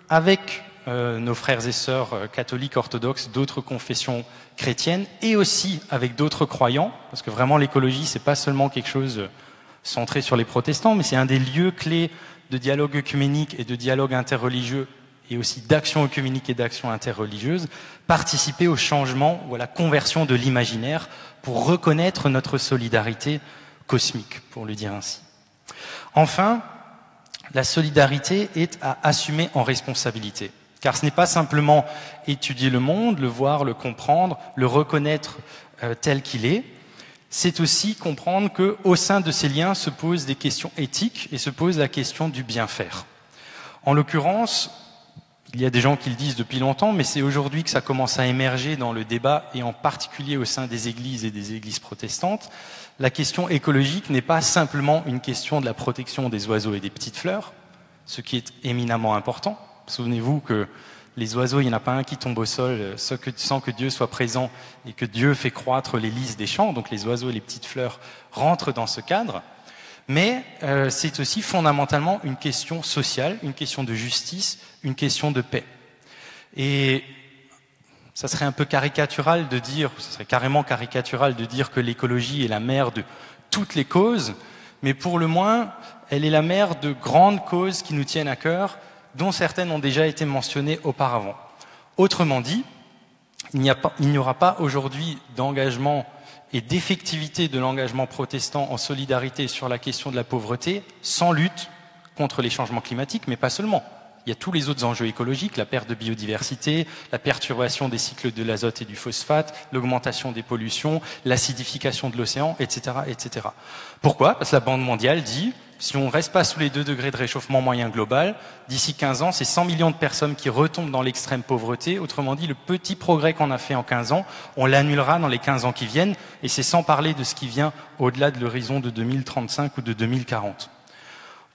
avec nos frères et sœurs catholiques, orthodoxes, d'autres confessions chrétiennes, et aussi avec d'autres croyants, parce que vraiment l'écologie, c'est pas seulement quelque chose centré sur les protestants, mais c'est un des lieux clés de dialogue œcuménique et de dialogue interreligieux, et aussi d'action œcuménique et d'action interreligieuse, participer au changement ou à la conversion de l'imaginaire pour reconnaître notre solidarité cosmique, pour le dire ainsi. Enfin, la solidarité est à assumer en responsabilité. Car ce n'est pas simplement étudier le monde, le voir, le comprendre, le reconnaître tel qu'il est. C'est aussi comprendre qu'au sein de ces liens se posent des questions éthiques et se pose la question du bien faire. En l'occurrence, il y a des gens qui le disent depuis longtemps, mais c'est aujourd'hui que ça commence à émerger dans le débat, et en particulier au sein des églises et des églises protestantes. La question écologique n'est pas simplement une question de la protection des oiseaux et des petites fleurs, ce qui est éminemment important. Souvenez-vous que les oiseaux, il n'y en a pas un qui tombe au sol sans que Dieu soit présent, et que Dieu fait croître les lys des champs, donc les oiseaux et les petites fleurs rentrent dans ce cadre. Mais c'est aussi fondamentalement une question sociale, une question de justice, une question de paix. Et ça serait un peu caricatural de dire, ça serait carrément caricatural de dire que l'écologie est la mère de toutes les causes, mais pour le moins, elle est la mère de grandes causes qui nous tiennent à cœur, dont certaines ont déjà été mentionnées auparavant. Autrement dit, il n'y aura pas aujourd'hui d'engagement et d'effectivité de l'engagement protestant en solidarité sur la question de la pauvreté sans lutte contre les changements climatiques, mais pas seulement. Il y a tous les autres enjeux écologiques, la perte de biodiversité, la perturbation des cycles de l'azote et du phosphate, l'augmentation des pollutions, l'acidification de l'océan, etc., etc. Pourquoi ? Parce que la Banque mondiale dit, si on ne reste pas sous les 2 degrés de réchauffement moyen global, d'ici 15 ans, c'est 100 millions de personnes qui retombent dans l'extrême pauvreté. Autrement dit, le petit progrès qu'on a fait en 15 ans, on l'annulera dans les 15 ans qui viennent, et c'est sans parler de ce qui vient au-delà de l'horizon de 2035 ou de 2040.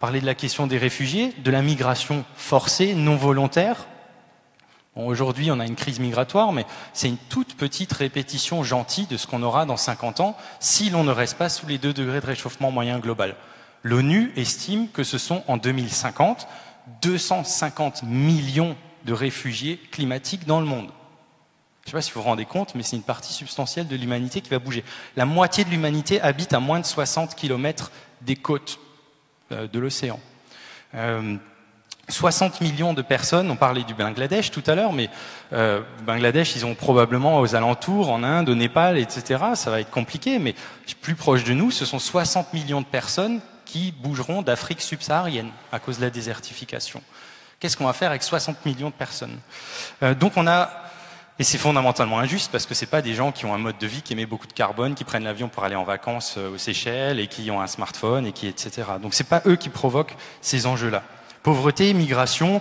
Parler de la question des réfugiés, de la migration forcée, non volontaire. Bon, aujourd'hui, on a une crise migratoire, mais c'est une toute petite répétition gentille de ce qu'on aura dans 50 ans si l'on ne reste pas sous les 2 degrés de réchauffement moyen global. L'ONU estime que ce sont, en 2050, 250 millions de réfugiés climatiques dans le monde. Je ne sais pas si vous vous rendez compte, mais c'est une partie substantielle de l'humanité qui va bouger. La moitié de l'humanité habite à moins de 60 km des côtes de l'océan. 60 millions de personnes, on parlait du Bangladesh tout à l'heure, mais Bangladesh, ils ont probablement aux alentours, en Inde, au Népal, etc. Ça va être compliqué, mais plus proche de nous, ce sont 60 millions de personnes qui bougeront d'Afrique subsaharienne à cause de la désertification. Qu'est-ce qu'on va faire avec 60 millions de personnes ? Donc on a... Et c'est fondamentalement injuste parce que c'est pas des gens qui ont un mode de vie qui émet beaucoup de carbone, qui prennent l'avion pour aller en vacances aux Seychelles et qui ont un smartphone et qui etc. Donc c'est pas eux qui provoquent ces enjeux-là. Pauvreté, migration,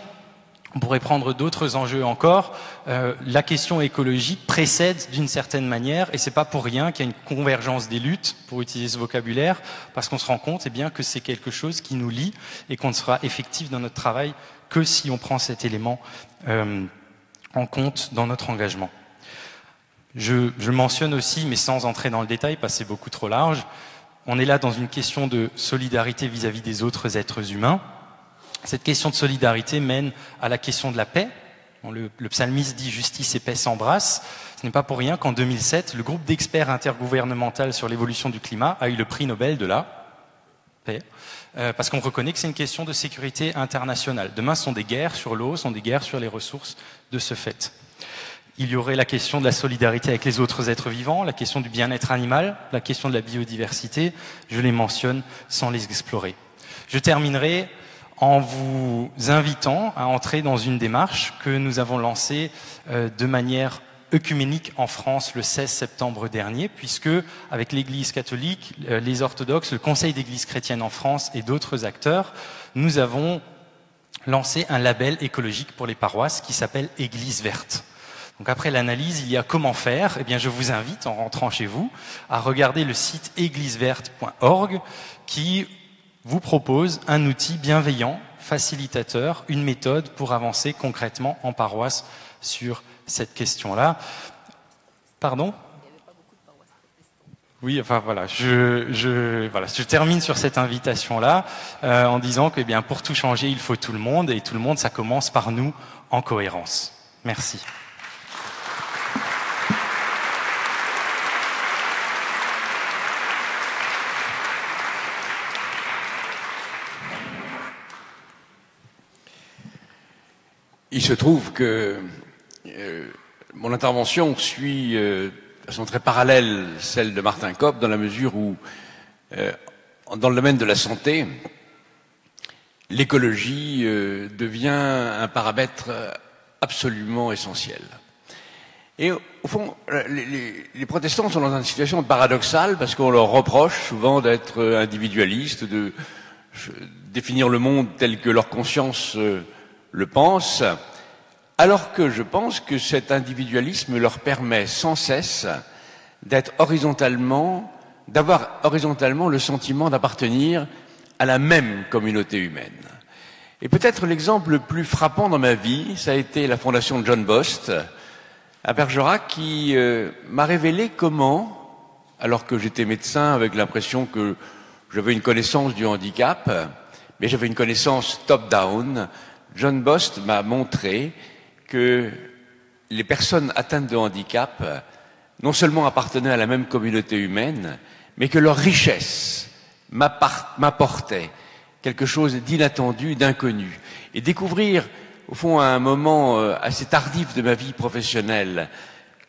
on pourrait prendre d'autres enjeux encore. La question écologique précède d'une certaine manière, et c'est pas pour rien qu'il y a une convergence des luttes, pour utiliser ce vocabulaire, parce qu'on se rend compte bien que c'est quelque chose qui nous lie et qu'on ne sera effectif dans notre travail que si on prend cet élément en compte dans notre engagement. Je mentionne aussi, mais sans entrer dans le détail, parce que c'est beaucoup trop large, on est là dans une question de solidarité vis-à-vis des autres êtres humains. Cette question de solidarité mène à la question de la paix. Bon, le psalmiste dit « Justice et paix s'embrassent ». Ce n'est pas pour rien qu'en 2007, le groupe d'experts intergouvernemental sur l'évolution du climat a eu le prix Nobel de la paix, parce qu'on reconnaît que c'est une question de sécurité internationale. Demain, ce sont des guerres sur l'eau, ce sont des guerres sur les ressources de ce fait. Il y aurait la question de la solidarité avec les autres êtres vivants, la question du bien-être animal, la question de la biodiversité. Je les mentionne sans les explorer. Je terminerai en vous invitant à entrer dans une démarche que nous avons lancée de manière œcuménique en France le 16 septembre dernier, puisque avec l'Église catholique, les orthodoxes, le Conseil d'église chrétienne en France et d'autres acteurs, nous avons lancé un label écologique pour les paroisses qui s'appelle Église verte. Donc après l'analyse, il y a comment faire. Eh bien, je vous invite, en rentrant chez vous, à regarder le site égliseverte.org qui vous propose un outil bienveillant, facilitateur, une méthode pour avancer concrètement en paroisse sur cette question-là. Pardon ? Oui, enfin voilà, je termine sur cette invitation-là en disant que, eh bien, pour tout changer, il faut tout le monde, et tout le monde, ça commence par nous en cohérence. Merci. Il se trouve que mon intervention suit de façon très parallèle celle de Martin Kopp, dans la mesure où, dans le domaine de la santé, l'écologie devient un paramètre absolument essentiel. Et au fond, les protestants sont dans une situation paradoxale parce qu'on leur reproche souvent d'être individualistes, de définir le monde tel que leur conscience le pense, alors que je pense que cet individualisme leur permet sans cesse d'être d'avoir horizontalement le sentiment d'appartenir à la même communauté humaine. Et peut-être l'exemple le plus frappant dans ma vie, ça a été la fondation de John Bost à Bergerac, qui m'a révélé comment, alors que j'étais médecin avec l'impression que j'avais une connaissance du handicap, mais j'avais une connaissance top-down, John Bost m'a montré que les personnes atteintes de handicap non seulement appartenaient à la même communauté humaine, mais que leur richesse m'apportait quelque chose d'inattendu, d'inconnu. Et découvrir, au fond, à un moment assez tardif de ma vie professionnelle,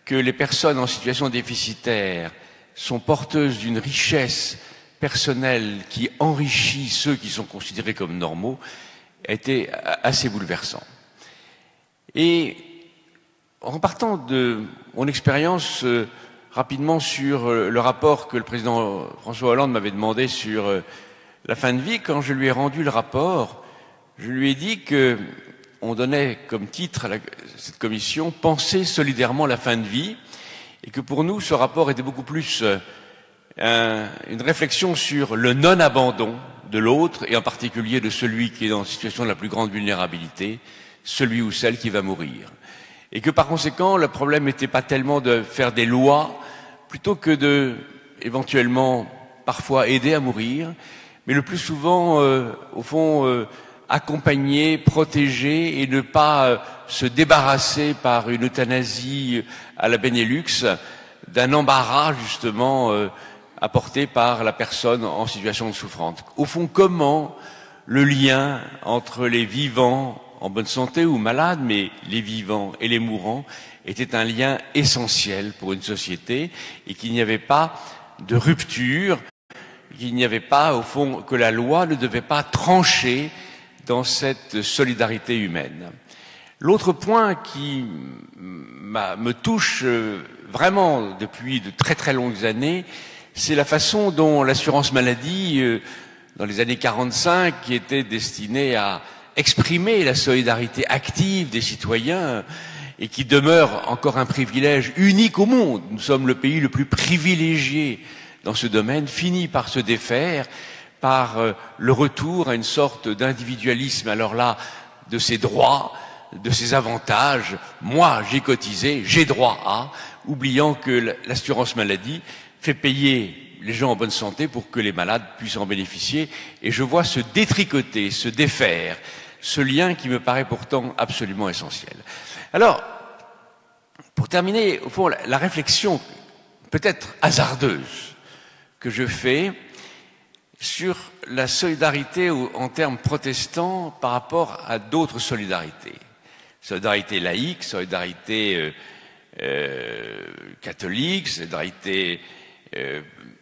que les personnes en situation déficitaire sont porteuses d'une richesse personnelle qui enrichit ceux qui sont considérés comme normaux, a été assez bouleversant. Et en partant de mon expérience rapidement sur le rapport que le président François Hollande m'avait demandé sur la fin de vie, quand je lui ai rendu le rapport, je lui ai dit que on donnait comme titre à cette commission « Penser solidairement la fin de vie » et que pour nous, ce rapport était beaucoup plus une réflexion sur le non-abandon de l'autre, et en particulier de celui qui est dans une situation de la plus grande vulnérabilité, celui ou celle qui va mourir. Et que par conséquent, le problème n'était pas tellement de faire des lois, plutôt que de, éventuellement, parfois aider à mourir, mais le plus souvent, au fond, accompagner, protéger et ne pas se débarrasser par une euthanasie à la Benelux d'un embarras, justement, apporté par la personne en situation de souffrance. Au fond, comment le lien entre les vivants en bonne santé ou malades, mais les vivants et les mourants, était un lien essentiel pour une société, et qu'il n'y avait pas de rupture, qu'il n'y avait pas, au fond, que la loi ne devait pas trancher dans cette solidarité humaine. L'autre point qui me touche vraiment depuis de très très longues années, c'est la façon dont l'assurance maladie, dans les années 45, qui était destinée à exprimer la solidarité active des citoyens, et qui demeure encore un privilège unique au monde, nous sommes le pays le plus privilégié dans ce domaine, finit par se défaire, par le retour à une sorte d'individualisme, alors là, de ses droits, de ses avantages. Moi, j'ai cotisé, j'ai droit à, oubliant que l'assurance maladie fait payer les gens en bonne santé pour que les malades puissent en bénéficier. Et je vois se détricoter, se défaire, ce lien qui me paraît pourtant absolument essentiel. Alors, pour terminer, au fond, la réflexion peut-être hasardeuse que je fais sur la solidarité en termes protestants par rapport à d'autres solidarités. Solidarité laïque, solidarité catholique, solidarité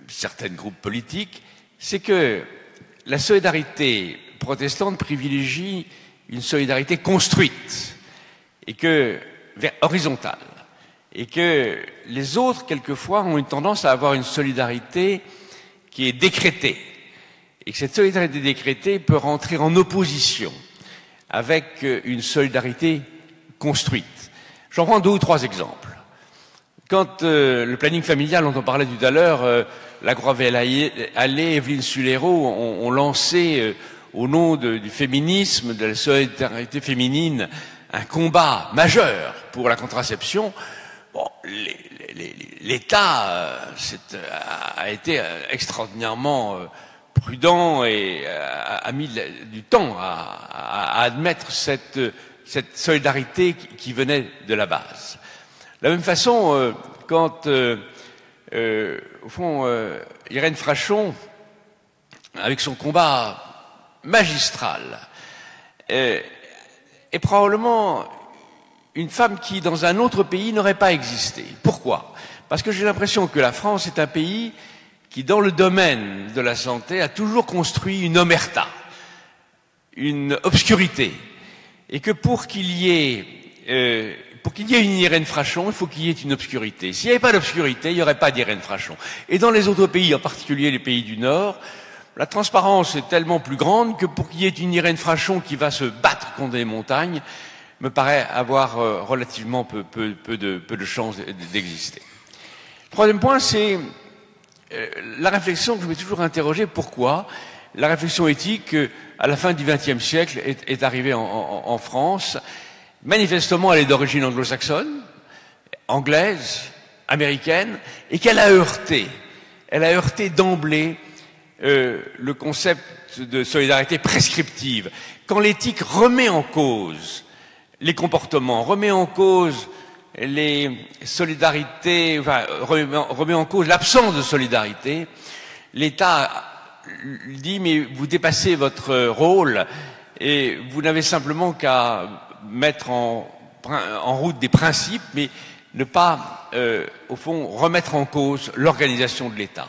certains groupes politiques, c'est que la solidarité protestante privilégie une solidarité construite et horizontale, et que les autres, quelquefois, ont une tendance à avoir une solidarité qui est décrétée, et que cette solidarité décrétée peut rentrer en opposition avec une solidarité construite. J'en prends 2 ou 3 exemples. Quand le planning familial dont on parlait tout à l'heure, Lagroix-Vallée, Evelyne Sulero ont lancé au nom du féminisme, de la solidarité féminine, un combat majeur pour la contraception. Bon, l'État a été extraordinairement prudent et a mis du temps à admettre cette solidarité qui venait de la base. De la même façon, quand, au fond, Irène Frachon, avec son combat magistral, est probablement une femme qui, dans un autre pays, n'aurait pas existé. Pourquoi? Parce que j'ai l'impression que la France est un pays qui, dans le domaine de la santé, a toujours construit une omerta, une obscurité, et que pour qu'il y ait une Irène Frachon, il faut qu'il y ait une obscurité. S'il n'y avait pas d'obscurité, il n'y aurait pas d'Irène Frachon. Et dans les autres pays, en particulier les pays du Nord, la transparence est tellement plus grande que pour qu'il y ait une Irène Frachon qui va se battre contre les montagnes, me paraît avoir relativement peu de chances d'exister. Le troisième point, c'est la réflexion que je m'ai toujours interrogée. Pourquoi la réflexion éthique, à la fin du XXe siècle, est arrivée en France? Manifestement, elle est d'origine anglo-saxonne, anglaise, américaine, et qu'elle a heurté. Elle a heurté d'emblée le concept de solidarité prescriptive. Quand l'éthique remet en cause les comportements, remet en cause les solidarités, enfin, remet en cause l'absence de solidarité, l'État dit mais vous dépassez votre rôle et vous n'avez simplement qu'à mettre en route des principes, mais ne pas, au fond, remettre en cause l'organisation de l'État.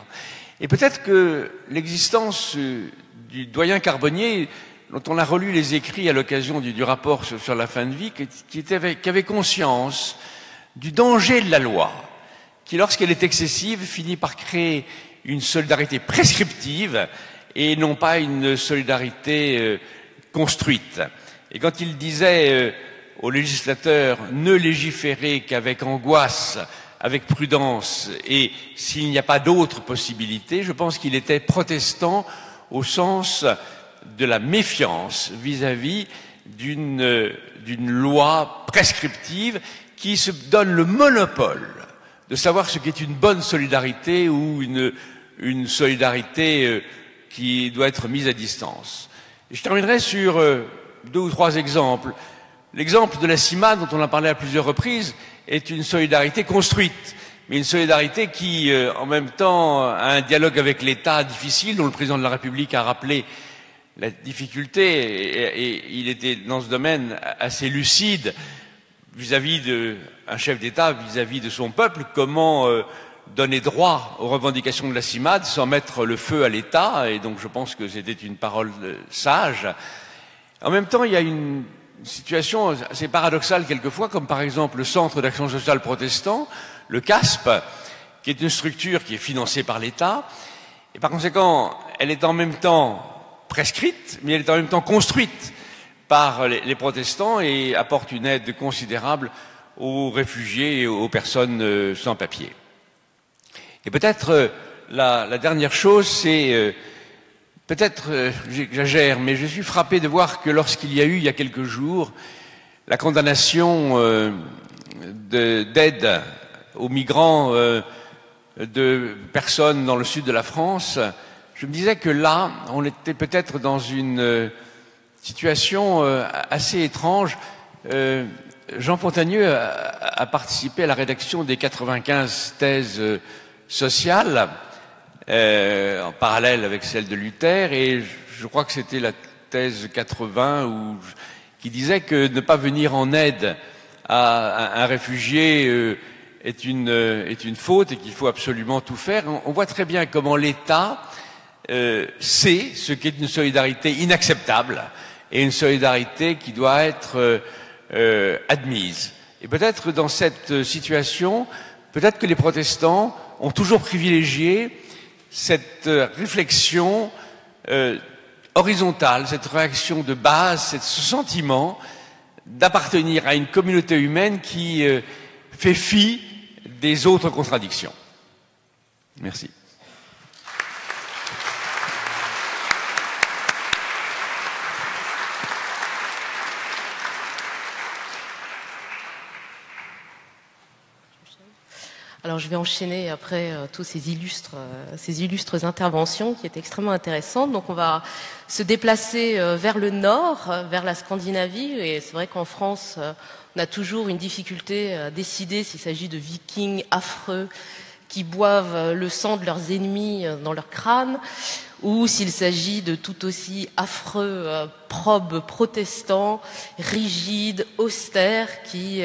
Et peut-être que l'existence du doyen Carbonnier, dont on a relu les écrits à l'occasion du rapport sur la fin de vie, qui avait conscience du danger de la loi, qui, lorsqu'elle est excessive, finit par créer une solidarité prescriptive et non pas une solidarité construite. Et quand il disait aux législateurs « ne légiférer qu'avec angoisse, avec prudence, et s'il n'y a pas d'autre possibilité », je pense qu'il était protestant au sens de la méfiance vis-à-vis d'une loi prescriptive qui se donne le monopole de savoir ce qu'est une bonne solidarité ou une solidarité qui doit être mise à distance. Et je terminerai sur 2 ou 3 exemples. L'exemple de la CIMAD, dont on a parlé à plusieurs reprises, est une solidarité construite, mais une solidarité qui, en même temps, a un dialogue avec l'État difficile, dont le président de la République a rappelé la difficulté, et il était dans ce domaine assez lucide vis-à-vis d'un chef d'État, vis-à-vis de son peuple, comment donner droit aux revendications de la CIMAD sans mettre le feu à l'État, et donc je pense que c'était une parole sage. En même temps, il y a une situation assez paradoxale quelquefois, comme par exemple le Centre d'action sociale protestant, le CASP, qui est une structure qui est financée par l'État, et par conséquent, elle est en même temps prescrite, mais elle est en même temps construite par les protestants et apporte une aide considérable aux réfugiés et aux personnes sans papier. Et peut-être la dernière chose, c'est peut-être j'exagère, mais je suis frappé de voir que lorsqu'il y a eu, il y a quelques jours, la condamnation d'aide aux migrants de personnes dans le sud de la France, je me disais que là, on était peut-être dans une situation assez étrange. Jean Fontagneux a participé à la rédaction des 95 thèses sociales, en parallèle avec celle de Luther, et je crois que c'était la thèse 80 qui disait que ne pas venir en aide à un réfugié est une faute et qu'il faut absolument tout faire. On voit très bien comment l'État sait ce qu'est une solidarité inacceptable et une solidarité qui doit être admise. Et peut-être dans cette situation, peut-être que les protestants ont toujours privilégié cette réflexion horizontale, cette réaction de base, ce sentiment d'appartenir à une communauté humaine qui fait fi des autres contradictions. Merci. Alors je vais enchaîner après tous ces illustres interventions qui étaient extrêmement intéressantes. Donc on va se déplacer vers le nord, vers la Scandinavie. Et c'est vrai qu'en France, on a toujours une difficulté à décider s'il s'agit de vikings affreux qui boivent le sang de leurs ennemis dans leur crâne, ou s'il s'agit de tout aussi affreux probes protestants, rigides, austères, qui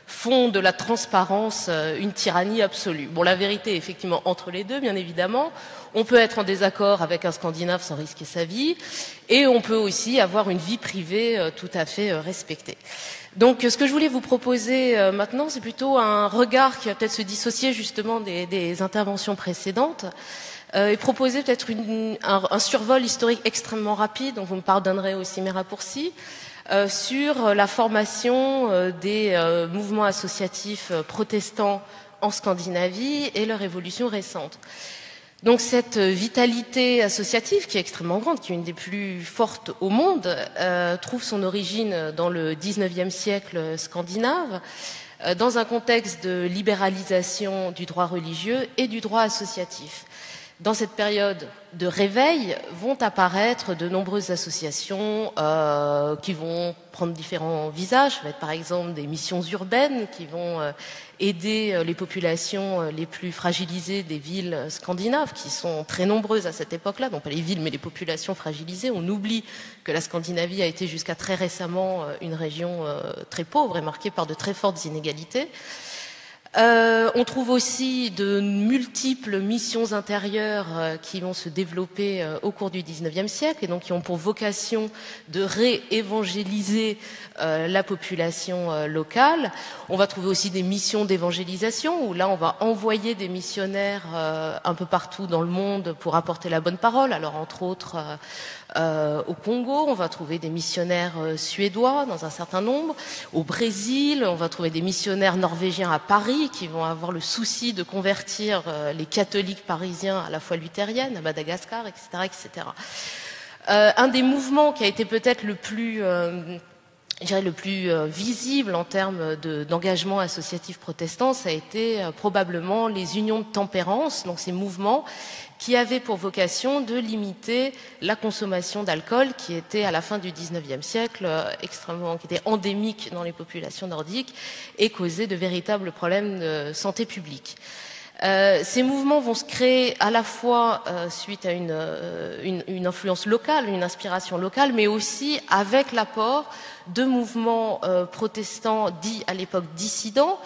font de la transparence une tyrannie absolue. Bon, la vérité est effectivement entre les deux, bien évidemment. On peut être en désaccord avec un Scandinave sans risquer sa vie, et on peut aussi avoir une vie privée tout à fait respectée. Donc, ce que je voulais vous proposer maintenant, c'est plutôt un regard qui va peut-être se dissocier justement des interventions précédentes, et proposer peut-être un survol historique extrêmement rapide, donc vous me pardonnerez aussi mes raccourcis, sur la formation des mouvements associatifs protestants en Scandinavie et leur évolution récente. Donc cette vitalité associative, qui est extrêmement grande, qui est une des plus fortes au monde, trouve son origine dans le XIXe siècle scandinave, dans un contexte de libéralisation du droit religieux et du droit associatif. Dans cette période de réveil vont apparaître de nombreuses associations qui vont prendre différents visages. Ça va être par exemple des missions urbaines qui vont aider les populations les plus fragilisées des villes scandinaves, qui sont très nombreuses à cette époque-là. Donc pas les villes, mais les populations fragilisées. On oublie que la Scandinavie a été jusqu'à très récemment une région très pauvre et marquée par de très fortes inégalités. On trouve aussi de multiples missions intérieures qui vont se développer au cours du XIXe siècle et donc qui ont pour vocation de réévangéliser la population locale. On va trouver aussi des missions d'évangélisation où là on va envoyer des missionnaires un peu partout dans le monde pour apporter la bonne parole. Alors entre autres au Congo, on va trouver des missionnaires suédois dans un certain nombre. Au Brésil, on va trouver des missionnaires norvégiens à Paris qui vont avoir le souci de convertir les catholiques parisiens à la foi luthérienne, à Madagascar, etc., etc. Un des mouvements qui a été peut-être le plus visible en termes d'engagement associatif protestant, ça a été probablement les unions de tempérance, donc ces mouvements qui avaient pour vocation de limiter la consommation d'alcool qui était à la fin du XIXe siècle qui était endémique dans les populations nordiques et causait de véritables problèmes de santé publique. Ces mouvements vont se créer à la fois suite à une influence locale, une inspiration locale, mais aussi avec l'apport de mouvements protestants dits à l'époque dissidents,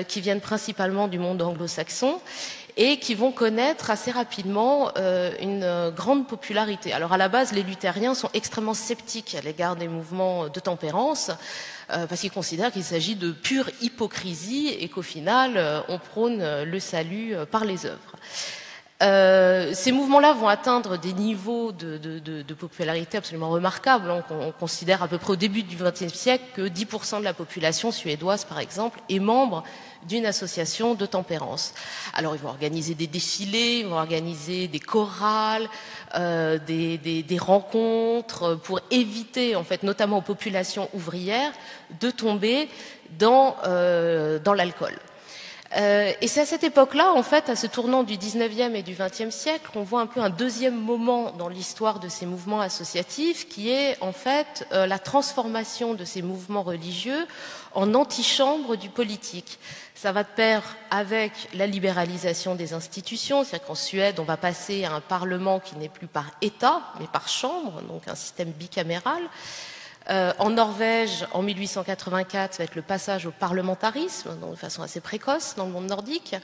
qui viennent principalement du monde anglo-saxon et qui vont connaître assez rapidement une grande popularité. Alors à la base, les luthériens sont extrêmement sceptiques à l'égard des mouvements de tempérance, parce qu'ils considèrent qu'il s'agit de pure hypocrisie et qu'au final, on prône le salut par les œuvres. Ces mouvements-là vont atteindre des niveaux de popularité absolument remarquables. On considère à peu près au début du XXe siècle que 10% de la population suédoise, par exemple, est membre d'une association de tempérance. Alors ils vont organiser des défilés, ils vont organiser des chorales, des rencontres pour éviter, en fait, notamment aux populations ouvrières, de tomber dans l'alcool. Et c'est à cette époque-là, en fait, à ce tournant du XIXe et du XXe siècle, qu'on voit un peu un deuxième moment dans l'histoire de ces mouvements associatifs, qui est en fait la transformation de ces mouvements religieux en antichambre du politique. Ça va de pair avec la libéralisation des institutions, c'est-à-dire qu'en Suède, on va passer à un parlement qui n'est plus par État, mais par chambre, donc un système bicaméral. En Norvège, en 1884, ça va être le passage au parlementarisme, donc de façon assez précoce dans le monde nordique.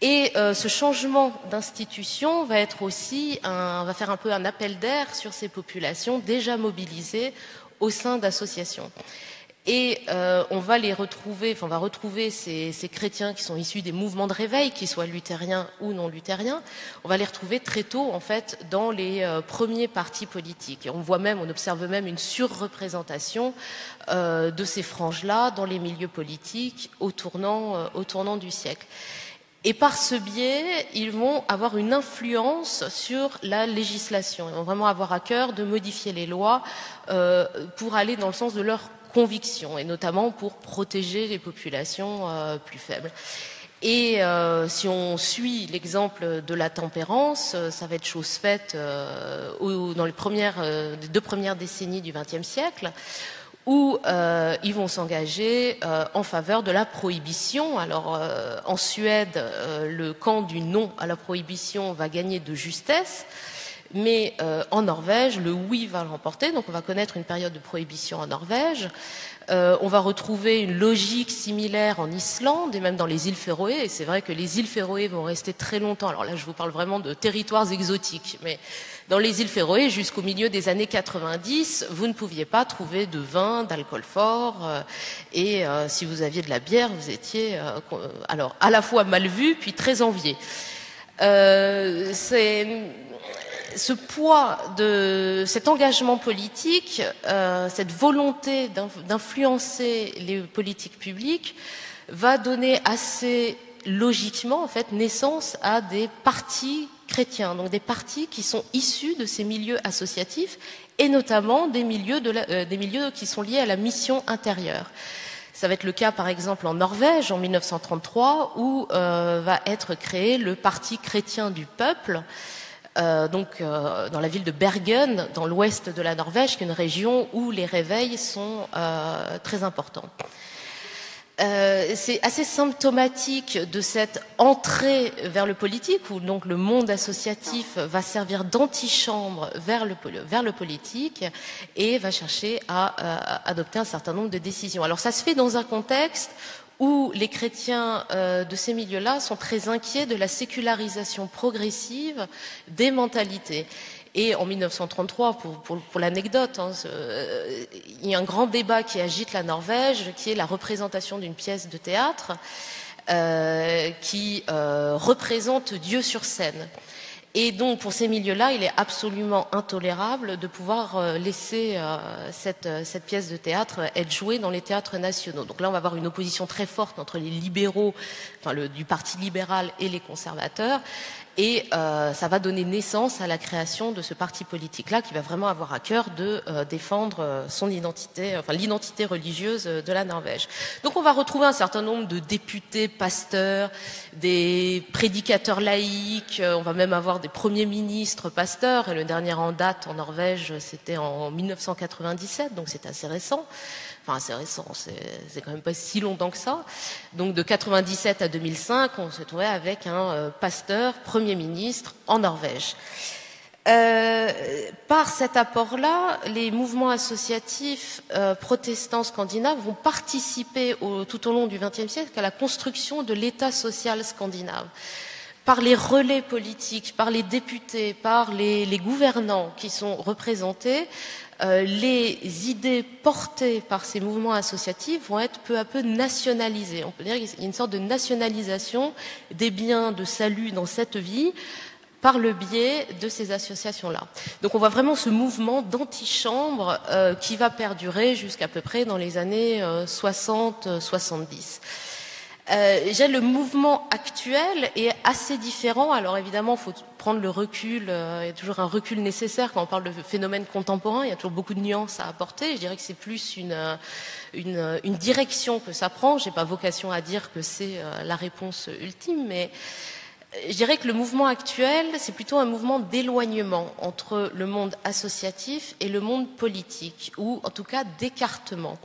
Et ce changement d'institution va être aussi va faire un peu un appel d'air sur ces populations déjà mobilisées au sein d'associations. Et on va retrouver ces chrétiens qui sont issus des mouvements de réveil, qu'ils soient luthériens ou non luthériens. On va les retrouver très tôt, en fait, dans les premiers partis politiques. Et on observe même une surreprésentation de ces franges-là dans les milieux politiques au tournant du siècle. Et par ce biais, ils vont avoir une influence sur la législation. Ils vont vraiment avoir à cœur de modifier les lois pour aller dans le sens de leurs convictions, et notamment pour protéger les populations plus faibles. Et si on suit l'exemple de la tempérance, ça va être chose faite dans les 2 premières décennies du XXe siècle, où ils vont s'engager en faveur de la prohibition. Alors, en Suède, le camp du non à la prohibition va gagner de justesse, mais en Norvège, le oui va l'emporter. Donc, on va connaître une période de prohibition en Norvège. On va retrouver une logique similaire en Islande et même dans les îles Féroé. Et c'est vrai que les îles Féroé vont rester très longtemps. Alors là, je vous parle vraiment de territoires exotiques, mais dans les îles Féroé, jusqu'au milieu des années 90, vous ne pouviez pas trouver de vin, d'alcool fort, et si vous aviez de la bière, vous étiez alors à la fois mal vu, puis très envié. Ce poids de cet engagement politique, cette volonté d'influencer les politiques publiques, va donner assez logiquement, en fait, naissance à des partis chrétiens, donc des partis qui sont issus de ces milieux associatifs et notamment des milieux qui sont liés à la mission intérieure. Ça va être le cas, par exemple, en Norvège, en 1933, où va être créé le Parti chrétien du peuple, dans la ville de Bergen, dans l'ouest de la Norvège, qui est une région où les réveils sont très importants. C'est assez symptomatique de cette entrée vers le politique, où donc le monde associatif va servir d'antichambre vers le politique et va chercher à adopter un certain nombre de décisions. Alors ça se fait dans un contexte où les chrétiens de ces milieux-là sont très inquiets de la sécularisation progressive des mentalités. Et en 1933, pour l'anecdote, il y a un grand débat qui agite la Norvège, qui est la représentation d'une pièce de théâtre qui représente Dieu sur scène. Et donc, pour ces milieux-là, il est absolument intolérable de pouvoir laisser cette pièce de théâtre être jouée dans les théâtres nationaux. Donc là, on va avoir une opposition très forte entre les libéraux, du Parti libéral et les conservateurs. Et ça va donner naissance à la création de ce parti politique-là qui va vraiment avoir à cœur de défendre son identité, l'identité religieuse de la Norvège. Donc on va retrouver un certain nombre de députés, pasteurs, des prédicateurs laïcs, on va même avoir des premiers ministres pasteurs, et le dernier en date en Norvège, c'était en 1997, donc c'est assez récent. Enfin, c'est récent, c'est quand même pas si longtemps que ça. Donc, de 97 à 2005, on se trouvait avec un pasteur, Premier ministre, en Norvège. Par cet apport-là, les mouvements associatifs protestants scandinaves vont participer tout au long du XXe siècle à la construction de l'État social scandinave. Par les relais politiques, par les députés, par les gouvernants qui sont représentés, les idées portées par ces mouvements associatifs vont être peu à peu nationalisées. On peut dire qu'il y a une sorte de nationalisation des biens de salut dans cette vie par le biais de ces associations-là. Donc on voit vraiment ce mouvement d'antichambre qui va perdurer jusqu'à peu près dans les années 60-70. Le mouvement actuel est assez différent. Alors évidemment, il faut prendre le recul. Il y a toujours un recul nécessaire quand on parle de phénomènes contemporains. Il y a toujours beaucoup de nuances à apporter. Je dirais que c'est plus une direction que ça prend. J'ai pas vocation à dire que c'est la réponse ultime, mais je dirais que le mouvement actuel, c'est plutôt un mouvement d'éloignement entre le monde associatif et le monde politique, ou en tout cas d'écartement,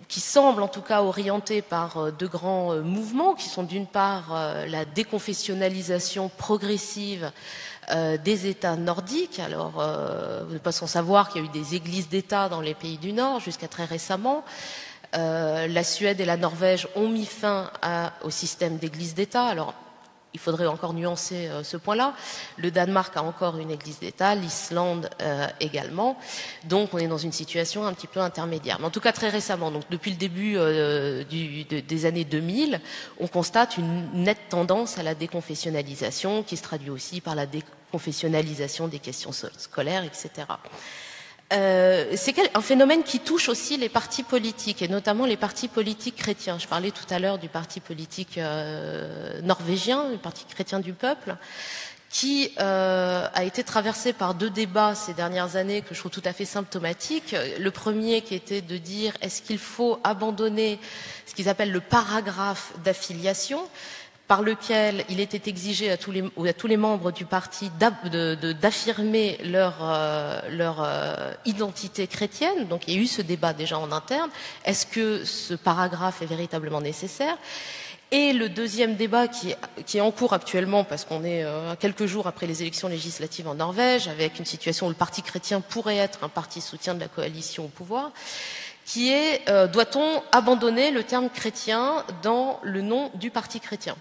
qui semble en tout cas orienté par deux grands mouvements qui sont d'une part la déconfessionnalisation progressive des États nordiques. Alors, vous n'êtes pas sans savoir qu'il y a eu des églises d'État dans les pays du Nord jusqu'à très récemment. La Suède et la Norvège ont mis fin au système d'églises d'État. Alors, il faudrait encore nuancer ce point-là. Le Danemark a encore une église d'État, l'Islande également. Donc on est dans une situation un petit peu intermédiaire. Mais en tout cas très récemment, donc depuis le début des années 2000, on constate une nette tendance à la déconfessionnalisation qui se traduit aussi par la déconfessionnalisation des questions scolaires, etc. C'est un phénomène qui touche aussi les partis politiques, et notamment les partis politiques chrétiens. Je parlais tout à l'heure du parti politique norvégien, le Parti chrétien du peuple, qui a été traversé par 2 débats ces dernières années que je trouve tout à fait symptomatiques. Le premier qui était de dire est-ce qu'il faut abandonner ce qu'ils appellent le paragraphe d'affiliation, par lequel il était exigé à tous les membres du parti d'affirmer leur identité chrétienne. Donc il y a eu ce débat déjà en interne. Est-ce que ce paragraphe est véritablement nécessaire ? Et le deuxième débat qui est en cours actuellement, parce qu'on est à quelques jours après les élections législatives en Norvège, avec une situation où le Parti chrétien pourrait être un parti soutien de la coalition au pouvoir, qui est doit-on abandonner le terme chrétien dans le nom du Parti chrétien ?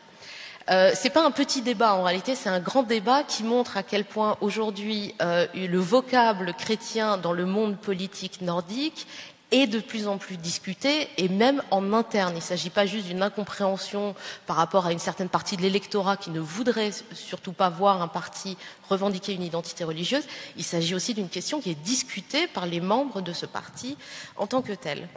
C'est pas un petit débat, en réalité, c'est un grand débat qui montre à quel point aujourd'hui le vocable chrétien dans le monde politique nordique est de plus en plus discuté, et même en interne. Il ne s'agit pas juste d'une incompréhension par rapport à une certaine partie de l'électorat qui ne voudrait surtout pas voir un parti revendiquer une identité religieuse. Il s'agit aussi d'une question qui est discutée par les membres de ce parti en tant que tel.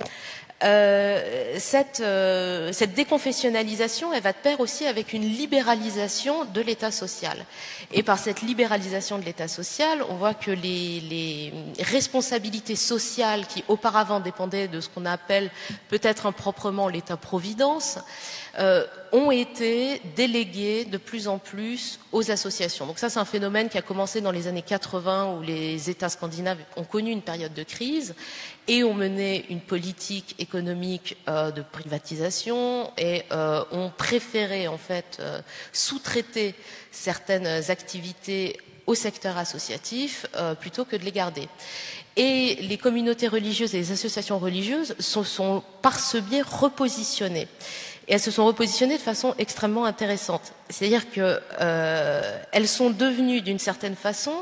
Cette déconfessionnalisation, elle va de pair aussi avec une libéralisation de l'État social. Et par cette libéralisation de l'État social, on voit que les responsabilités sociales qui auparavant dépendaient de ce qu'on appelle peut-être improprement l'État-providence, ont été déléguées de plus en plus aux associations. Donc ça, c'est un phénomène qui a commencé dans les années 80 où les États scandinaves ont connu une période de crise et ont mené une politique économique de privatisation et ont préféré en fait sous-traiter certaines activités au secteur associatif plutôt que de les garder. Et les communautés religieuses et les associations religieuses sont par ce biais repositionnées. Et elles se sont repositionnées de façon extrêmement intéressante. C'est-à-dire qu'elles sont devenues d'une certaine façon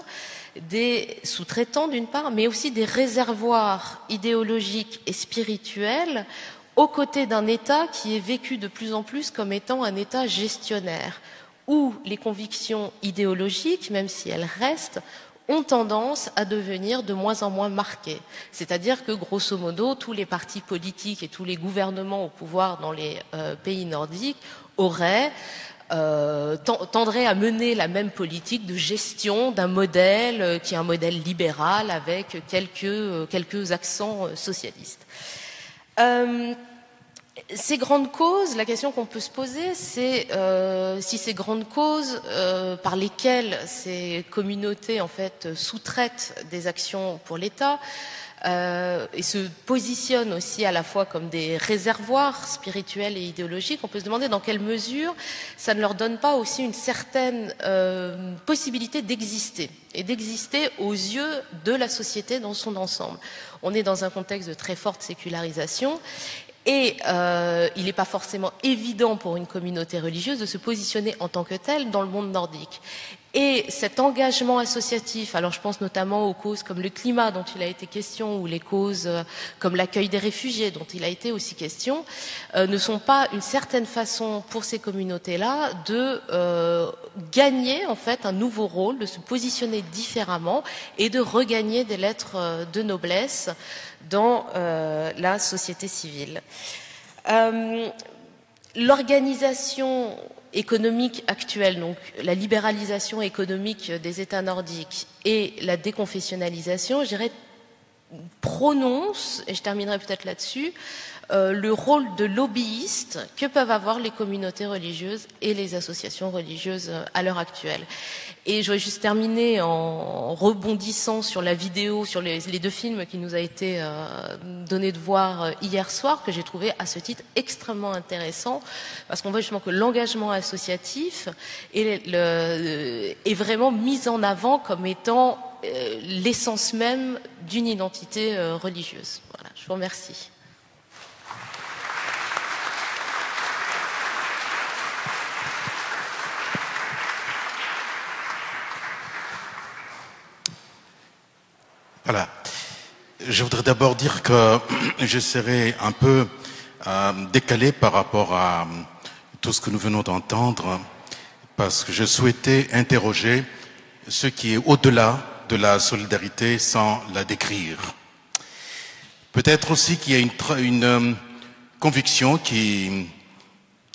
des sous-traitants d'une part, mais aussi des réservoirs idéologiques et spirituels aux côtés d'un État qui est vécu de plus en plus comme étant un État gestionnaire, où les convictions idéologiques, même si elles restent, ont tendance à devenir de moins en moins marquées. C'est-à-dire que, grosso modo, tous les partis politiques et tous les gouvernements au pouvoir dans les pays nordiques tendraient à mener la même politique de gestion d'un modèle qui est un modèle libéral avec quelques accents socialistes. Ces grandes causes, la question qu'on peut se poser, c'est si ces grandes causes par lesquelles ces communautés en fait sous-traitent des actions pour l'État et se positionnent aussi à la fois comme des réservoirs spirituels et idéologiques, on peut se demander dans quelle mesure ça ne leur donne pas aussi une certaine possibilité d'exister, et d'exister aux yeux de la société dans son ensemble. On est dans un contexte de très forte sécularisation, et il n'est pas forcément évident pour une communauté religieuse de se positionner en tant que telle dans le monde nordique. Et cet engagement associatif, alors je pense notamment aux causes comme le climat dont il a été question, ou les causes comme l'accueil des réfugiés dont il a été aussi question, ne sont pas une certaine façon pour ces communautés-là de gagner en fait un nouveau rôle, de se positionner différemment et de regagner des lettres de noblesse dans la société civile. L'organisation économique actuelle, donc la libéralisation économique des États nordiques et la déconfessionnalisation, je dirais, prononce, et je terminerai peut-être là-dessus, le rôle de lobbyiste que peuvent avoir les communautés religieuses et les associations religieuses à l'heure actuelle. Et je voudrais juste terminer en rebondissant sur la vidéo, sur les 2 films qui nous a été donné de voir hier soir, que j'ai trouvé à ce titre extrêmement intéressant, parce qu'on voit justement que l'engagement associatif est vraiment mis en avant comme étant l'essence même d'une identité religieuse. Voilà, je vous remercie. Voilà. Je voudrais d'abord dire que je serai un peu décalé par rapport à tout ce que nous venons d'entendre, parce que je souhaitais interroger ce qui est au-delà de la solidarité sans la décrire. Peut-être aussi qu'il y a une conviction qui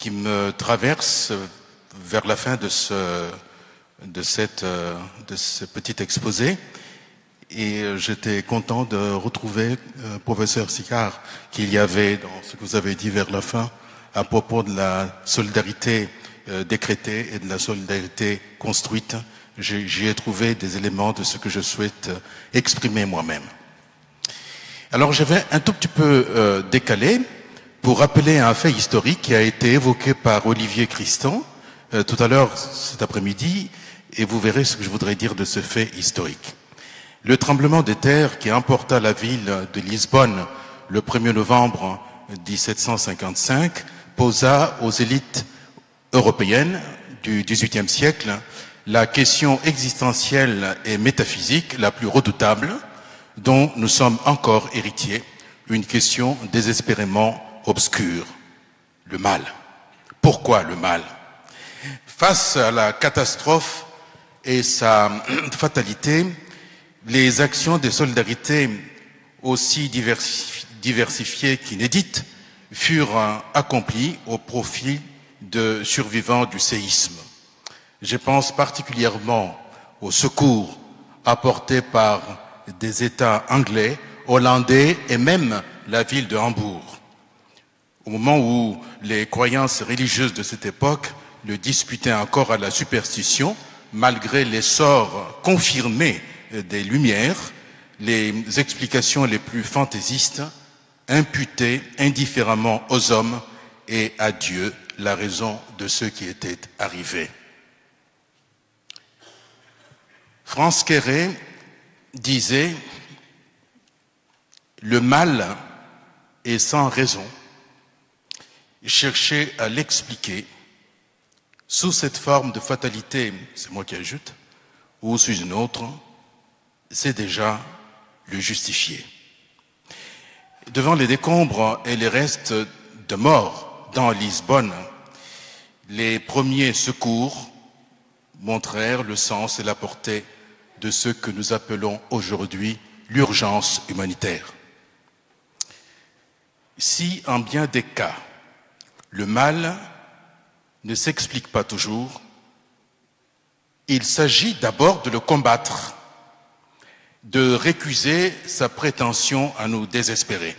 me traverse vers la fin de ce petit exposé. Et j'étais content de retrouver, professeur Sicard, qu'il y avait dans ce que vous avez dit vers la fin à propos de la solidarité décrétée et de la solidarité construite. J'y ai trouvé des éléments de ce que je souhaite exprimer moi-même. Alors je vais un tout petit peu décaler pour rappeler un fait historique qui a été évoqué par Olivier Christan tout à l'heure cet après-midi, et vous verrez ce que je voudrais dire de ce fait historique. Le tremblement de terre qui emporta la ville de Lisbonne le 1er novembre 1755 posa aux élites européennes du XVIIIe siècle la question existentielle et métaphysique la plus redoutable dont nous sommes encore héritiers, une question désespérément obscure. Le mal. Pourquoi le mal? Face à la catastrophe et sa fatalité, les actions de solidarité aussi diversifiées qu'inédites furent accomplies au profit de survivants du séisme. Je pense particulièrement au secours apporté par des États anglais, hollandais et même la ville de Hambourg. Au moment où les croyances religieuses de cette époque le disputaient encore à la superstition, malgré l'essor confirmé des Lumières, les explications les plus fantaisistes imputaient indifféremment aux hommes et à Dieu la raison de ce qui était arrivé. Franz Kéré disait « Le mal est sans raison. Chercher à l'expliquer sous cette forme de fatalité, c'est moi qui ajoute, ou sous une autre, c'est déjà le justifier. » Devant les décombres et les restes de morts dans Lisbonne, les premiers secours montrèrent le sens et la portée de ce que nous appelons aujourd'hui l'urgence humanitaire. Si, en bien des cas, le mal ne s'explique pas toujours, il s'agit d'abord de le combattre, de récuser sa prétention à nous désespérer.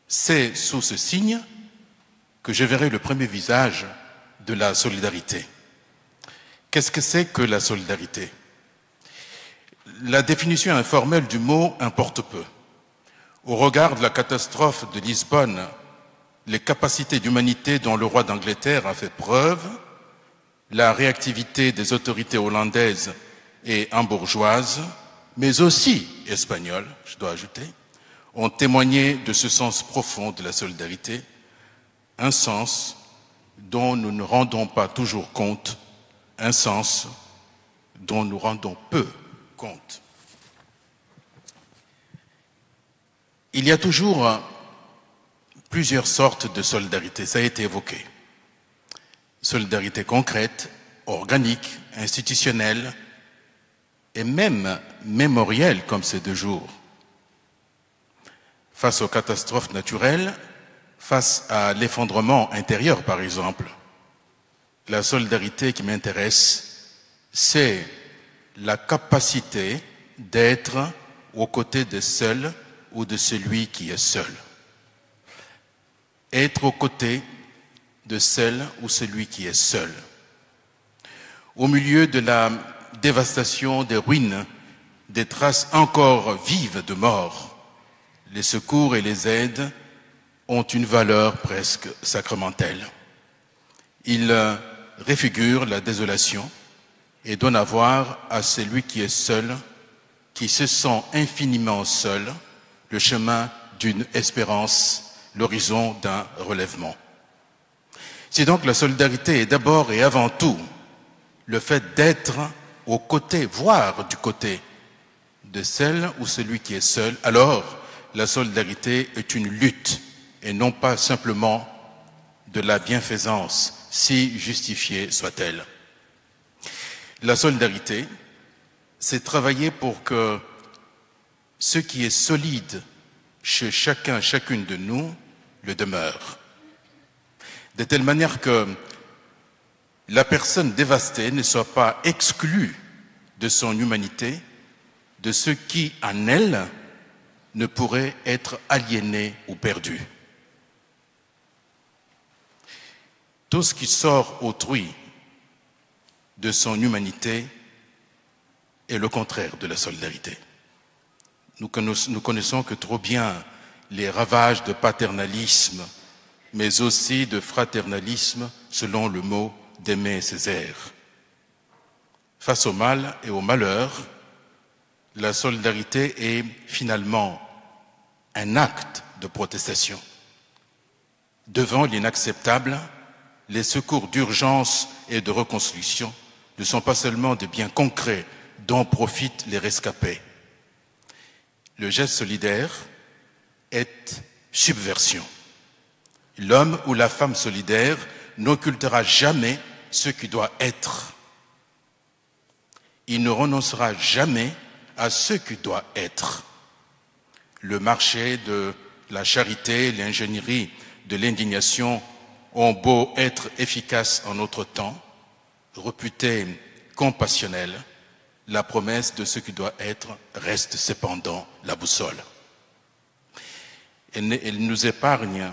C'est sous ce signe que je verrai le premier visage de la solidarité. Qu'est-ce que c'est que la solidarité? La définition informelle du mot importe peu. Au regard de la catastrophe de Lisbonne, les capacités d'humanité dont le roi d'Angleterre a fait preuve, la réactivité des autorités hollandaises et hambourgeoises, mais aussi espagnoles, je dois ajouter, ont témoigné de ce sens profond de la solidarité, un sens dont nous ne rendons pas toujours compte, un sens dont nous rendons peu compte. Il y a toujours plusieurs sortes de solidarité, ça a été évoqué. Solidarité concrète, organique, institutionnelle et même mémorielle comme ces 2 jours. Face aux catastrophes naturelles, face à l'effondrement intérieur par exemple, la solidarité qui m'intéresse, c'est la capacité d'être aux côtés de seul ou de celui qui est seul. Être aux côtés de celle ou celui qui est seul. Au milieu de la dévastation des ruines, des traces encore vives de mort, les secours et les aides ont une valeur presque sacramentelle. Ils réfigurent la désolation et donnent à voir à celui qui est seul, qui se sent infiniment seul, le chemin d'une espérance, l'horizon d'un relèvement. C'est donc la solidarité est d'abord et avant tout le fait d'être aux côtés, voire du côté de celle ou celui qui est seul, alors la solidarité est une lutte et non pas simplement de la bienfaisance, si justifiée soit-elle. La solidarité, c'est travailler pour que ce qui est solide chez chacun, chacune de nous, le demeure. De telle manière que la personne dévastée ne soit pas exclue de son humanité, de ce qui, en elle, ne pourrait être aliéné ou perdu. Tout ce qui sort autrui de son humanité est le contraire de la solidarité. Nous connaissons que trop bien les ravages de paternalisme, mais aussi de fraternalisme, selon le mot d'Aimé Césaire. Face au mal et au malheur, la solidarité est finalement un acte de protestation. Devant l'inacceptable, les secours d'urgence et de reconstruction ne sont pas seulement des biens concrets dont profitent les rescapés. Le geste solidaire est subversion. L'homme ou la femme solidaire n'occultera jamais ce qui doit être. Il ne renoncera jamais à ce qui doit être. Le marché de la charité, l'ingénierie de l'indignation ont beau être efficaces en notre temps, réputés compassionnels, la promesse de ce qui doit être reste cependant la boussole. Elle nous épargne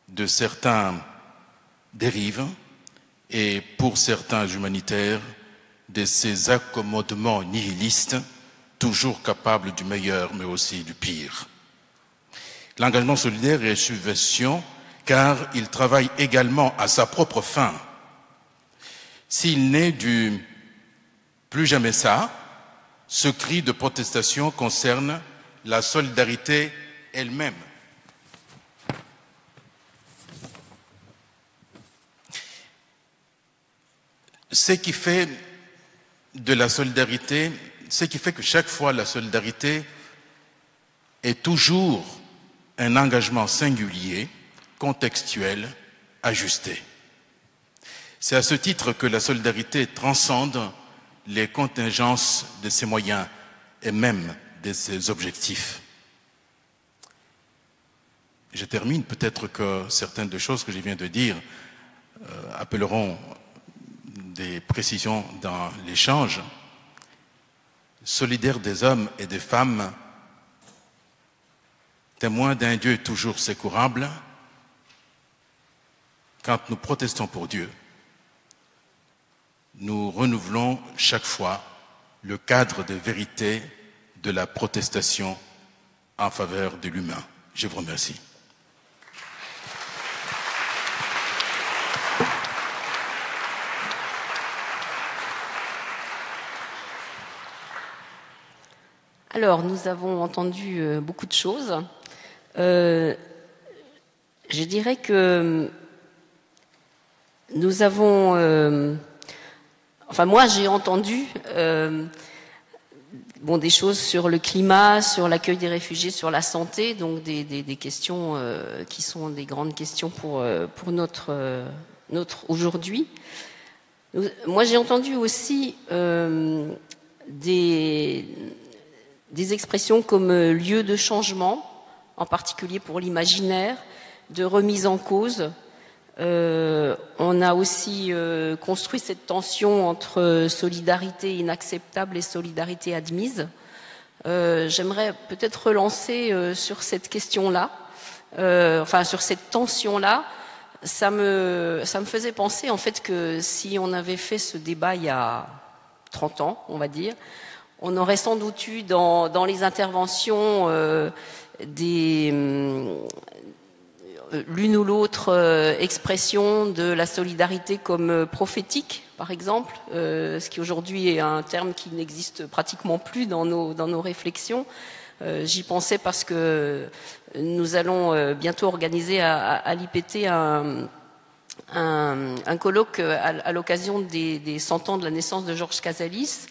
de certains dérives et pour certains humanitaires de ces accommodements nihilistes toujours capables du meilleur mais aussi du pire. L'engagement solidaire est subversion car il travaille également à sa propre fin. S'il n'est du plus jamais ça, ce cri de protestation concerne la solidarité elle-même. Ce qui fait de la solidarité, ce qui fait que chaque fois la solidarité est toujours un engagement singulier, contextuel, ajusté. C'est à ce titre que la solidarité transcende les contingences de ses moyens et même de ses objectifs. Je termine, peut-être que certaines des choses que je viens de dire appelleront des précisions dans l'échange. Solidaire des hommes et des femmes, témoin d'un Dieu toujours secourable, quand nous protestons pour Dieu, nous renouvelons chaque fois le cadre de vérité de la protestation en faveur de l'humain. Je vous remercie. Alors, nous avons entendu beaucoup de choses. Je dirais que nous avons... Enfin, moi, j'ai entendu des choses sur le climat, sur l'accueil des réfugiés, sur la santé, donc des questions qui sont des grandes questions pour notre aujourd'hui. Moi, j'ai entendu aussi des expressions comme lieu de changement, en particulier pour l'imaginaire, de remise en cause. On a aussi construit cette tension entre solidarité inacceptable et solidarité admise. J'aimerais peut-être relancer sur cette question-là, sur cette tension-là. Ça me faisait penser en fait que si on avait fait ce débat il y a 30 ans, on va dire, on aurait sans doute eu dans les interventions l'une ou l'autre expression de la solidarité comme prophétique, par exemple, ce qui aujourd'hui est un terme qui n'existe pratiquement plus dans nos réflexions. J'y pensais parce que nous allons bientôt organiser à l'IPT un colloque à l'occasion des 100 ans de la naissance de Georges Casalis,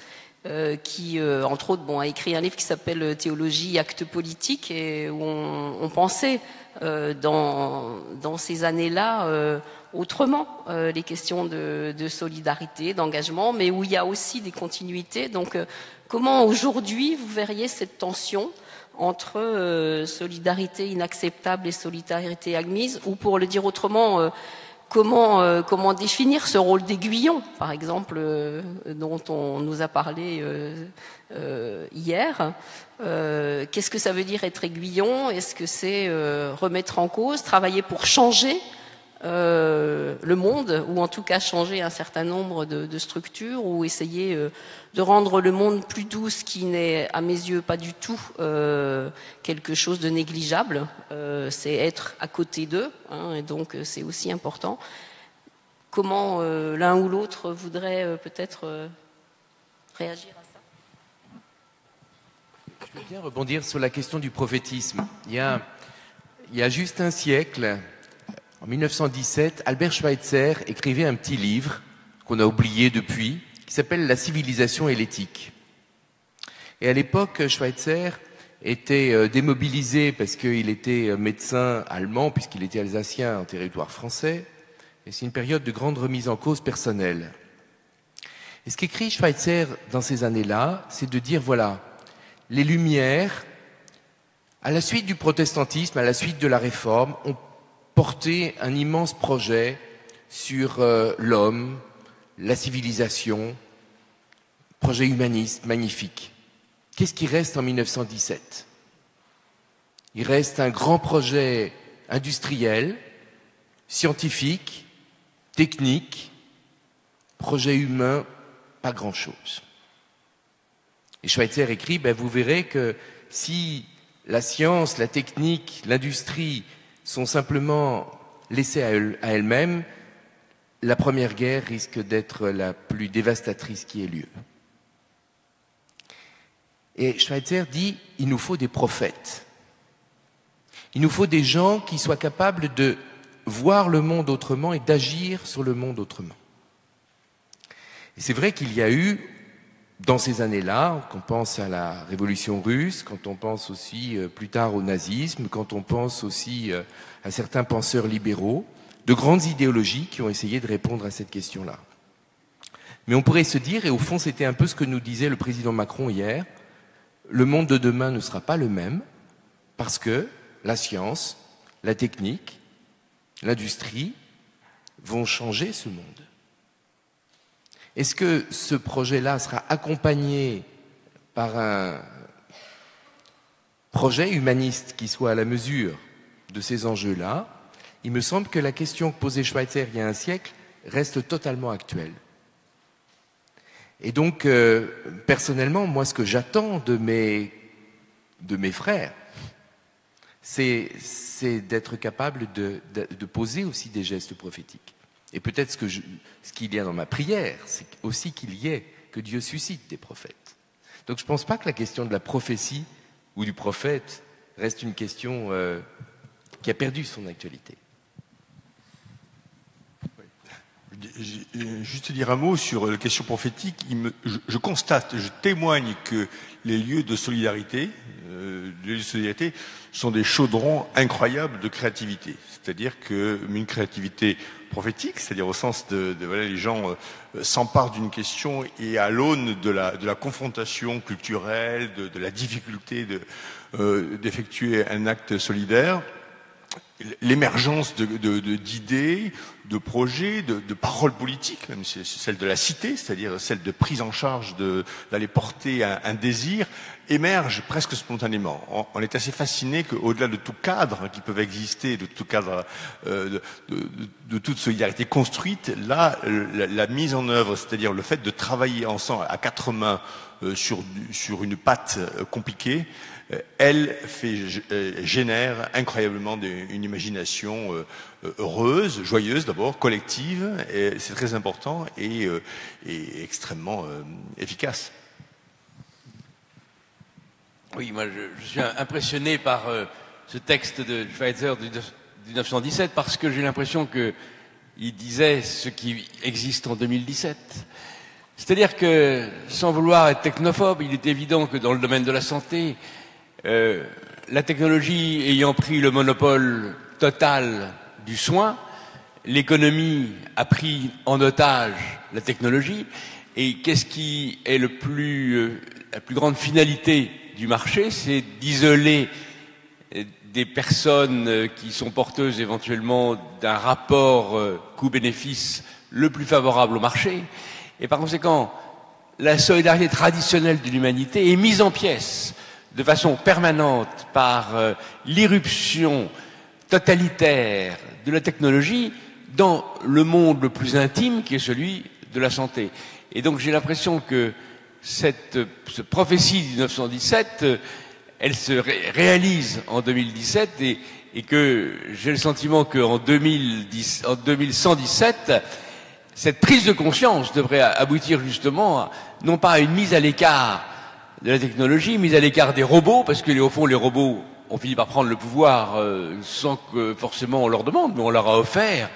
qui, entre autres, a écrit un livre qui s'appelle Théologie, actes politiques, et où on pensait dans ces années-là autrement les questions de solidarité, d'engagement, mais où il y a aussi des continuités. Donc, comment aujourd'hui vous verriez cette tension entre solidarité inacceptable et solidarité admise, ou pour le dire autrement, comment définir ce rôle d'aiguillon, par exemple, dont on nous a parlé hier. Qu'est-ce que ça veut dire être aiguillon? Est-ce que c'est remettre en cause, travailler pour changer le monde, ou en tout cas changer un certain nombre de structures, ou essayer de rendre le monde plus doux, ce qui n'est à mes yeux pas du tout quelque chose de négligeable. C'est être à côté d'eux, et donc c'est aussi important. Comment l'un ou l'autre voudrait peut-être réagir à ça? Je veux bien rebondir sur la question du prophétisme. Il y a juste un siècle, en 1917, Albert Schweitzer écrivait un petit livre qu'on a oublié depuis, qui s'appelle « La civilisation et l'éthique ». Et à l'époque, Schweitzer était démobilisé parce qu'il était médecin allemand, puisqu'il était alsacien en territoire français, et c'est une période de grande remise en cause personnelle. Et ce qu'écrit Schweitzer dans ces années-là, c'est de dire, voilà, les Lumières, à la suite du protestantisme, à la suite de la Réforme, ont porté un immense projet sur l'homme, la civilisation, projet humaniste magnifique. Qu'est-ce qui reste en 1917? Il reste un grand projet industriel, scientifique, technique, projet humain, pas grand-chose. Et Schweitzer écrit, vous verrez que si la science, la technique, l'industrie sont simplement laissées à elles-mêmes, la Première Guerre risque d'être la plus dévastatrice qui ait lieu. Et Schweitzer dit, il nous faut des prophètes. Il nous faut des gens qui soient capables de voir le monde autrement et d'agir sur le monde autrement. Et c'est vrai qu'il y a eu, dans ces années-là, quand on pense à la Révolution russe, quand on pense aussi plus tard au nazisme, quand on pense aussi à certains penseurs libéraux, de grandes idéologies qui ont essayé de répondre à cette question-là. Mais on pourrait se dire, et au fond c'était un peu ce que nous disait le président Macron hier, le monde de demain ne sera pas le même, parce que la science, la technique, l'industrie vont changer ce monde. Est-ce que ce projet-là sera accompagné par un projet humaniste qui soit à la mesure de ces enjeux-là? Il me semble que la question que posait Schweitzer il y a un siècle reste totalement actuelle. Et donc, personnellement, moi, ce que j'attends de mes frères, c'est d'être capable de poser aussi des gestes prophétiques. Et peut-être ce qu'il y a dans ma prière, c'est aussi qu'il y ait, que Dieu suscite des prophètes. Donc je ne pense pas que la question de la prophétie ou du prophète reste une question qui a perdu son actualité. Juste dire un mot sur la question prophétique. Je constate, je témoigne que les lieux de solidarité, sont des chaudrons incroyables de créativité. C'est-à-dire qu'une créativité prophétique, c'est-à-dire au sens voilà, les gens s'emparent d'une question et à l'aune de la confrontation culturelle, de la difficulté d'effectuer un acte solidaire, l'émergence d'idées, de projets, de paroles politiques, même c'est celle de la cité, c'est-à-dire celle de prise en charge d'aller porter un désir, émerge presque spontanément. On est assez fasciné qu'au-delà de tout cadre qui peut exister, de tout cadre de toute solidarité construite, là, la mise en œuvre, c'est-à-dire le fait de travailler ensemble à quatre mains sur une patte compliquée, elle génère incroyablement une imagination heureuse, joyeuse d'abord, collective, et c'est très important et extrêmement efficace. Oui, moi je suis impressionné par ce texte de Schweitzer de 1917 parce que j'ai l'impression qu'il disait ce qui existe en 2017. C'est-à-dire que, sans vouloir être technophobe, il est évident que dans le domaine de la santé, la technologie ayant pris le monopole total du soin, l'économie a pris en otage la technologie. Et qu'est-ce qui est la plus grande finalité du marché? C'est d'isoler des personnes qui sont porteuses éventuellement d'un rapport coût-bénéfice le plus favorable au marché. Et par conséquent, la solidarité traditionnelle de l'humanité est mise en pièces de façon permanente par l'irruption totalitaire de la technologie dans le monde le plus intime qui est celui de la santé. Et donc j'ai l'impression que cette prophétie de 1917, elle se réalise en 2017 et que j'ai le sentiment qu'en 2117, cette prise de conscience devrait aboutir justement non pas à une mise à l'écart de la technologie, mise à l'écart des robots, parce que au fond les robots ont fini par prendre le pouvoir sans que forcément on leur demande, mais on leur a offert,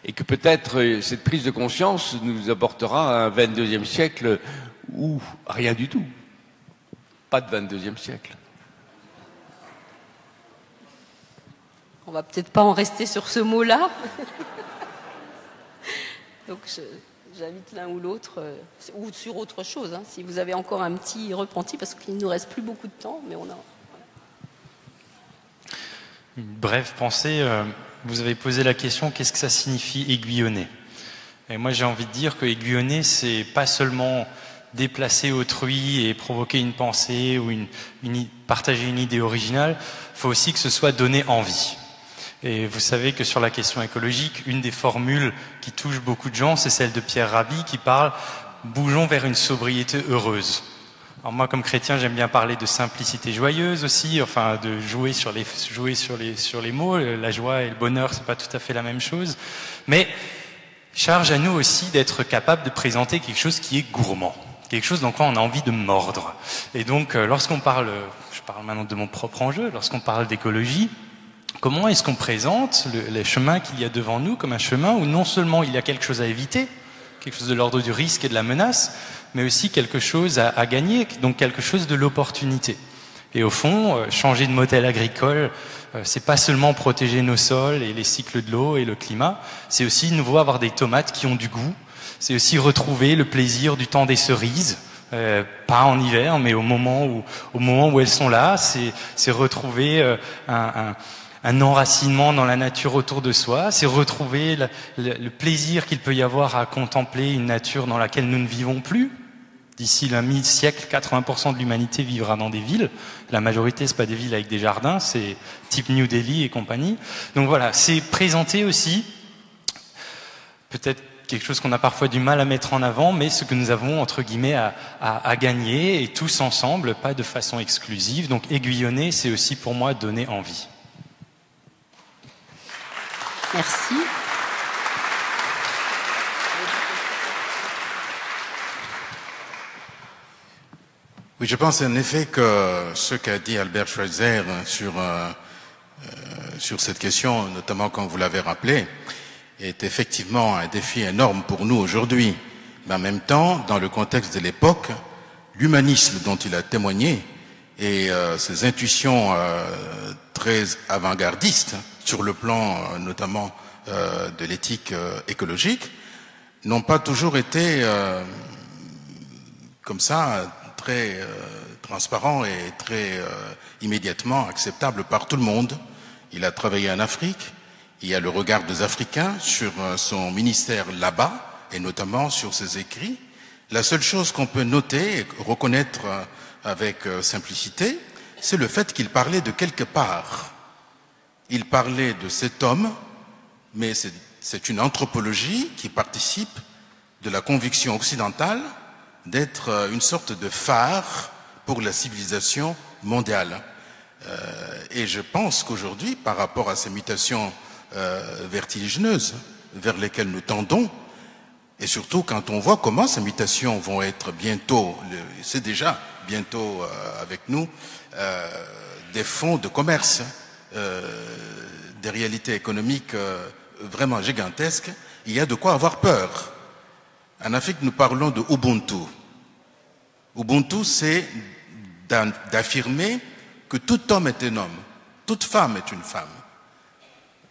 et que peut-être cette prise de conscience nous apportera un 22e siècle ou rien du tout. Pas de 22e siècle. On va peut-être pas en rester sur ce mot-là. Donc j'invite l'un ou l'autre, ou sur autre chose, hein, si vous avez encore un petit repenti, parce qu'il ne nous reste plus beaucoup de temps, mais on a... Une brève pensée, vous avez posé la question, qu'est-ce que ça signifie aiguillonner? Et moi j'ai envie de dire que aiguillonner, c'est pas seulement déplacer autrui et provoquer une pensée ou partager une idée originale, il faut aussi que ce soit donner envie. Et vous savez que sur la question écologique, une des formules qui touche beaucoup de gens, c'est celle de Pierre Rabhi qui parle « bougeons vers une sobriété heureuse ». Alors moi, comme chrétien, j'aime bien parler de simplicité joyeuse aussi, enfin de jouer sur les mots. La joie et le bonheur, c'est pas tout à fait la même chose. Mais charge à nous aussi d'être capable de présenter quelque chose qui est gourmand, quelque chose dans quoi on a envie de mordre. Et donc, lorsqu'on parle, je parle maintenant de mon propre enjeu, lorsqu'on parle d'écologie, comment est-ce qu'on présente les chemins qu'il y a devant nous comme un chemin où non seulement il y a quelque chose à éviter, quelque chose de l'ordre du risque et de la menace, mais aussi quelque chose à gagner, donc quelque chose de l'opportunité. Et au fond, changer de modèle agricole, c'est pas seulement protéger nos sols et les cycles de l'eau et le climat, c'est aussi de nouveau avoir des tomates qui ont du goût, c'est aussi retrouver le plaisir du temps des cerises, pas en hiver, mais au moment où elles sont là, c'est retrouver un enracinement dans la nature autour de soi, c'est retrouver le plaisir qu'il peut y avoir à contempler une nature dans laquelle nous ne vivons plus. D'ici le mi-siècle, 80% de l'humanité vivra dans des villes. La majorité, c'est pas des villes avec des jardins, c'est type New Delhi et compagnie. Donc voilà, c'est présenter aussi peut-être quelque chose qu'on a parfois du mal à mettre en avant, mais ce que nous avons, entre guillemets, à gagner, et tous ensemble, pas de façon exclusive. Donc aiguillonner, c'est aussi pour moi donner envie. Merci. Oui, je pense en effet que ce qu'a dit Albert Schweitzer sur cette question, notamment quand vous l'avez rappelé, est effectivement un défi énorme pour nous aujourd'hui. Mais en même temps, dans le contexte de l'époque, l'humanisme dont il a témoigné et ses intuitions très avant-gardistes sur le plan notamment de l'éthique écologique n'ont pas toujours été comme ça très transparent et très immédiatement acceptable par tout le monde. Il a travaillé en Afrique, il y a le regard des Africains sur son ministère là-bas, et notamment sur ses écrits. La seule chose qu'on peut noter et reconnaître avec simplicité, c'est le fait qu'il parlait de quelque part. Il parlait de cet homme, mais c'est une anthropologie qui participe de la conviction occidentale d'être une sorte de phare pour la civilisation mondiale. Et je pense qu'aujourd'hui, par rapport à ces mutations vertigineuses vers lesquelles nous tendons, et surtout quand on voit comment ces mutations vont être bientôt, c'est déjà bientôt avec nous, des fonds de commerce, des réalités économiques vraiment gigantesques, il y a de quoi avoir peur. En Afrique, nous parlons de Ubuntu. Ubuntu, c'est d'affirmer que tout homme est un homme, toute femme est une femme.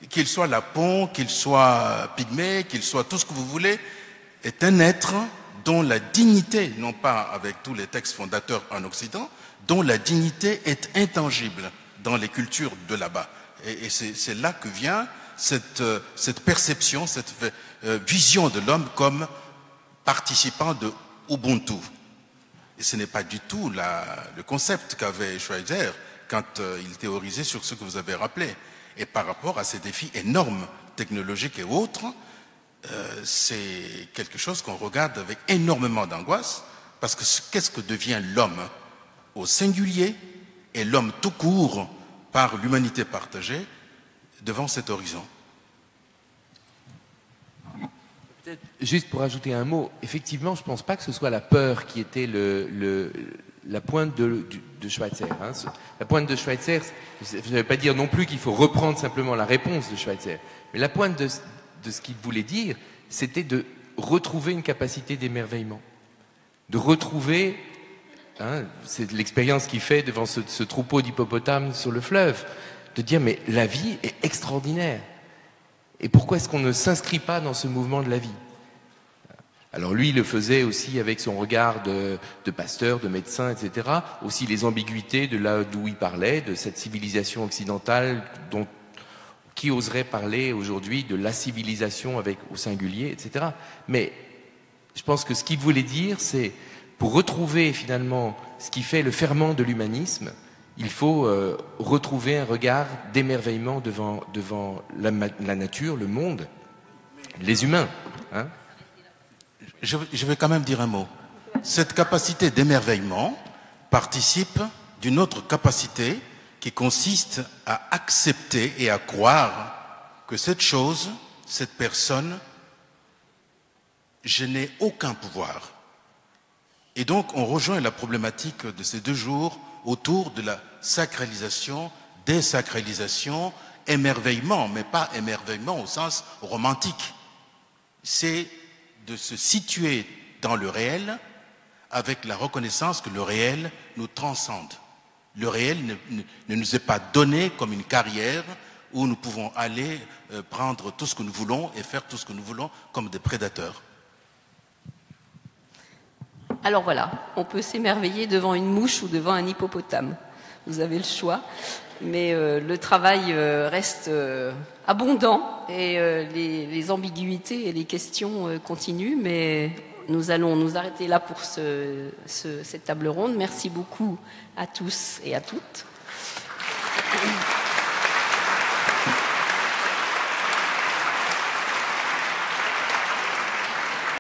Qu'il soit lapon, qu'il soit pygmée, qu'il soit tout ce que vous voulez, est un être dont la dignité, non pas avec tous les textes fondateurs en Occident, dont la dignité est intangible dans les cultures de là-bas. Et c'est là que vient cette perception, cette vision de l'homme comme participant de Ubuntu. Et ce n'est pas du tout le concept qu'avait Schweitzer quand il théorisait sur ce que vous avez rappelé. Et par rapport à ces défis énormes, technologiques et autres, c'est quelque chose qu'on regarde avec énormément d'angoisse, parce que qu'est-ce que devient l'homme au singulier et l'homme tout court par l'humanité partagée devant cet horizon? Juste pour ajouter un mot, effectivement, je ne pense pas que ce soit la peur qui était la pointe de Schweitzer. Hein. La pointe de Schweitzer, ça ne veut pas dire non plus qu'il faut reprendre simplement la réponse de Schweitzer. Mais la pointe de ce qu'il voulait dire, c'était de retrouver une capacité d'émerveillement. De retrouver, hein, c'est l'expérience qu'il fait devant ce troupeau d'hippopotames sur le fleuve, de dire mais la vie est extraordinaire. Et pourquoi est-ce qu'on ne s'inscrit pas dans ce mouvement de la vie? Alors lui, il le faisait aussi avec son regard de pasteur, de médecin, etc. Aussi les ambiguïtés de là d'où il parlait, de cette civilisation occidentale qui oserait parler aujourd'hui de la civilisation avec au singulier, etc. Mais je pense que ce qu'il voulait dire, c'est pour retrouver finalement ce qui fait le ferment de l'humanisme, il faut retrouver un regard d'émerveillement devant la nature, le monde, les humains. Hein. Je vais quand même dire un mot. Cette capacité d'émerveillement participe d'une autre capacité qui consiste à accepter et à croire que cette chose, cette personne, je n'ai aucun pouvoir. Et donc on rejoint la problématique de ces 2 jours autour de la sacralisation, désacralisation, émerveillement, mais pas émerveillement au sens romantique. C'est de se situer dans le réel avec la reconnaissance que le réel nous transcende. Le réel ne nous est pas donné comme une carrière où nous pouvons aller prendre tout ce que nous voulons et faire tout ce que nous voulons comme des prédateurs. Alors voilà, on peut s'émerveiller devant une mouche ou devant un hippopotame. Vous avez le choix. Mais le travail reste abondant et les ambiguïtés et les questions continuent. Mais nous allons nous arrêter là pour cette table ronde. Merci beaucoup à tous et à toutes.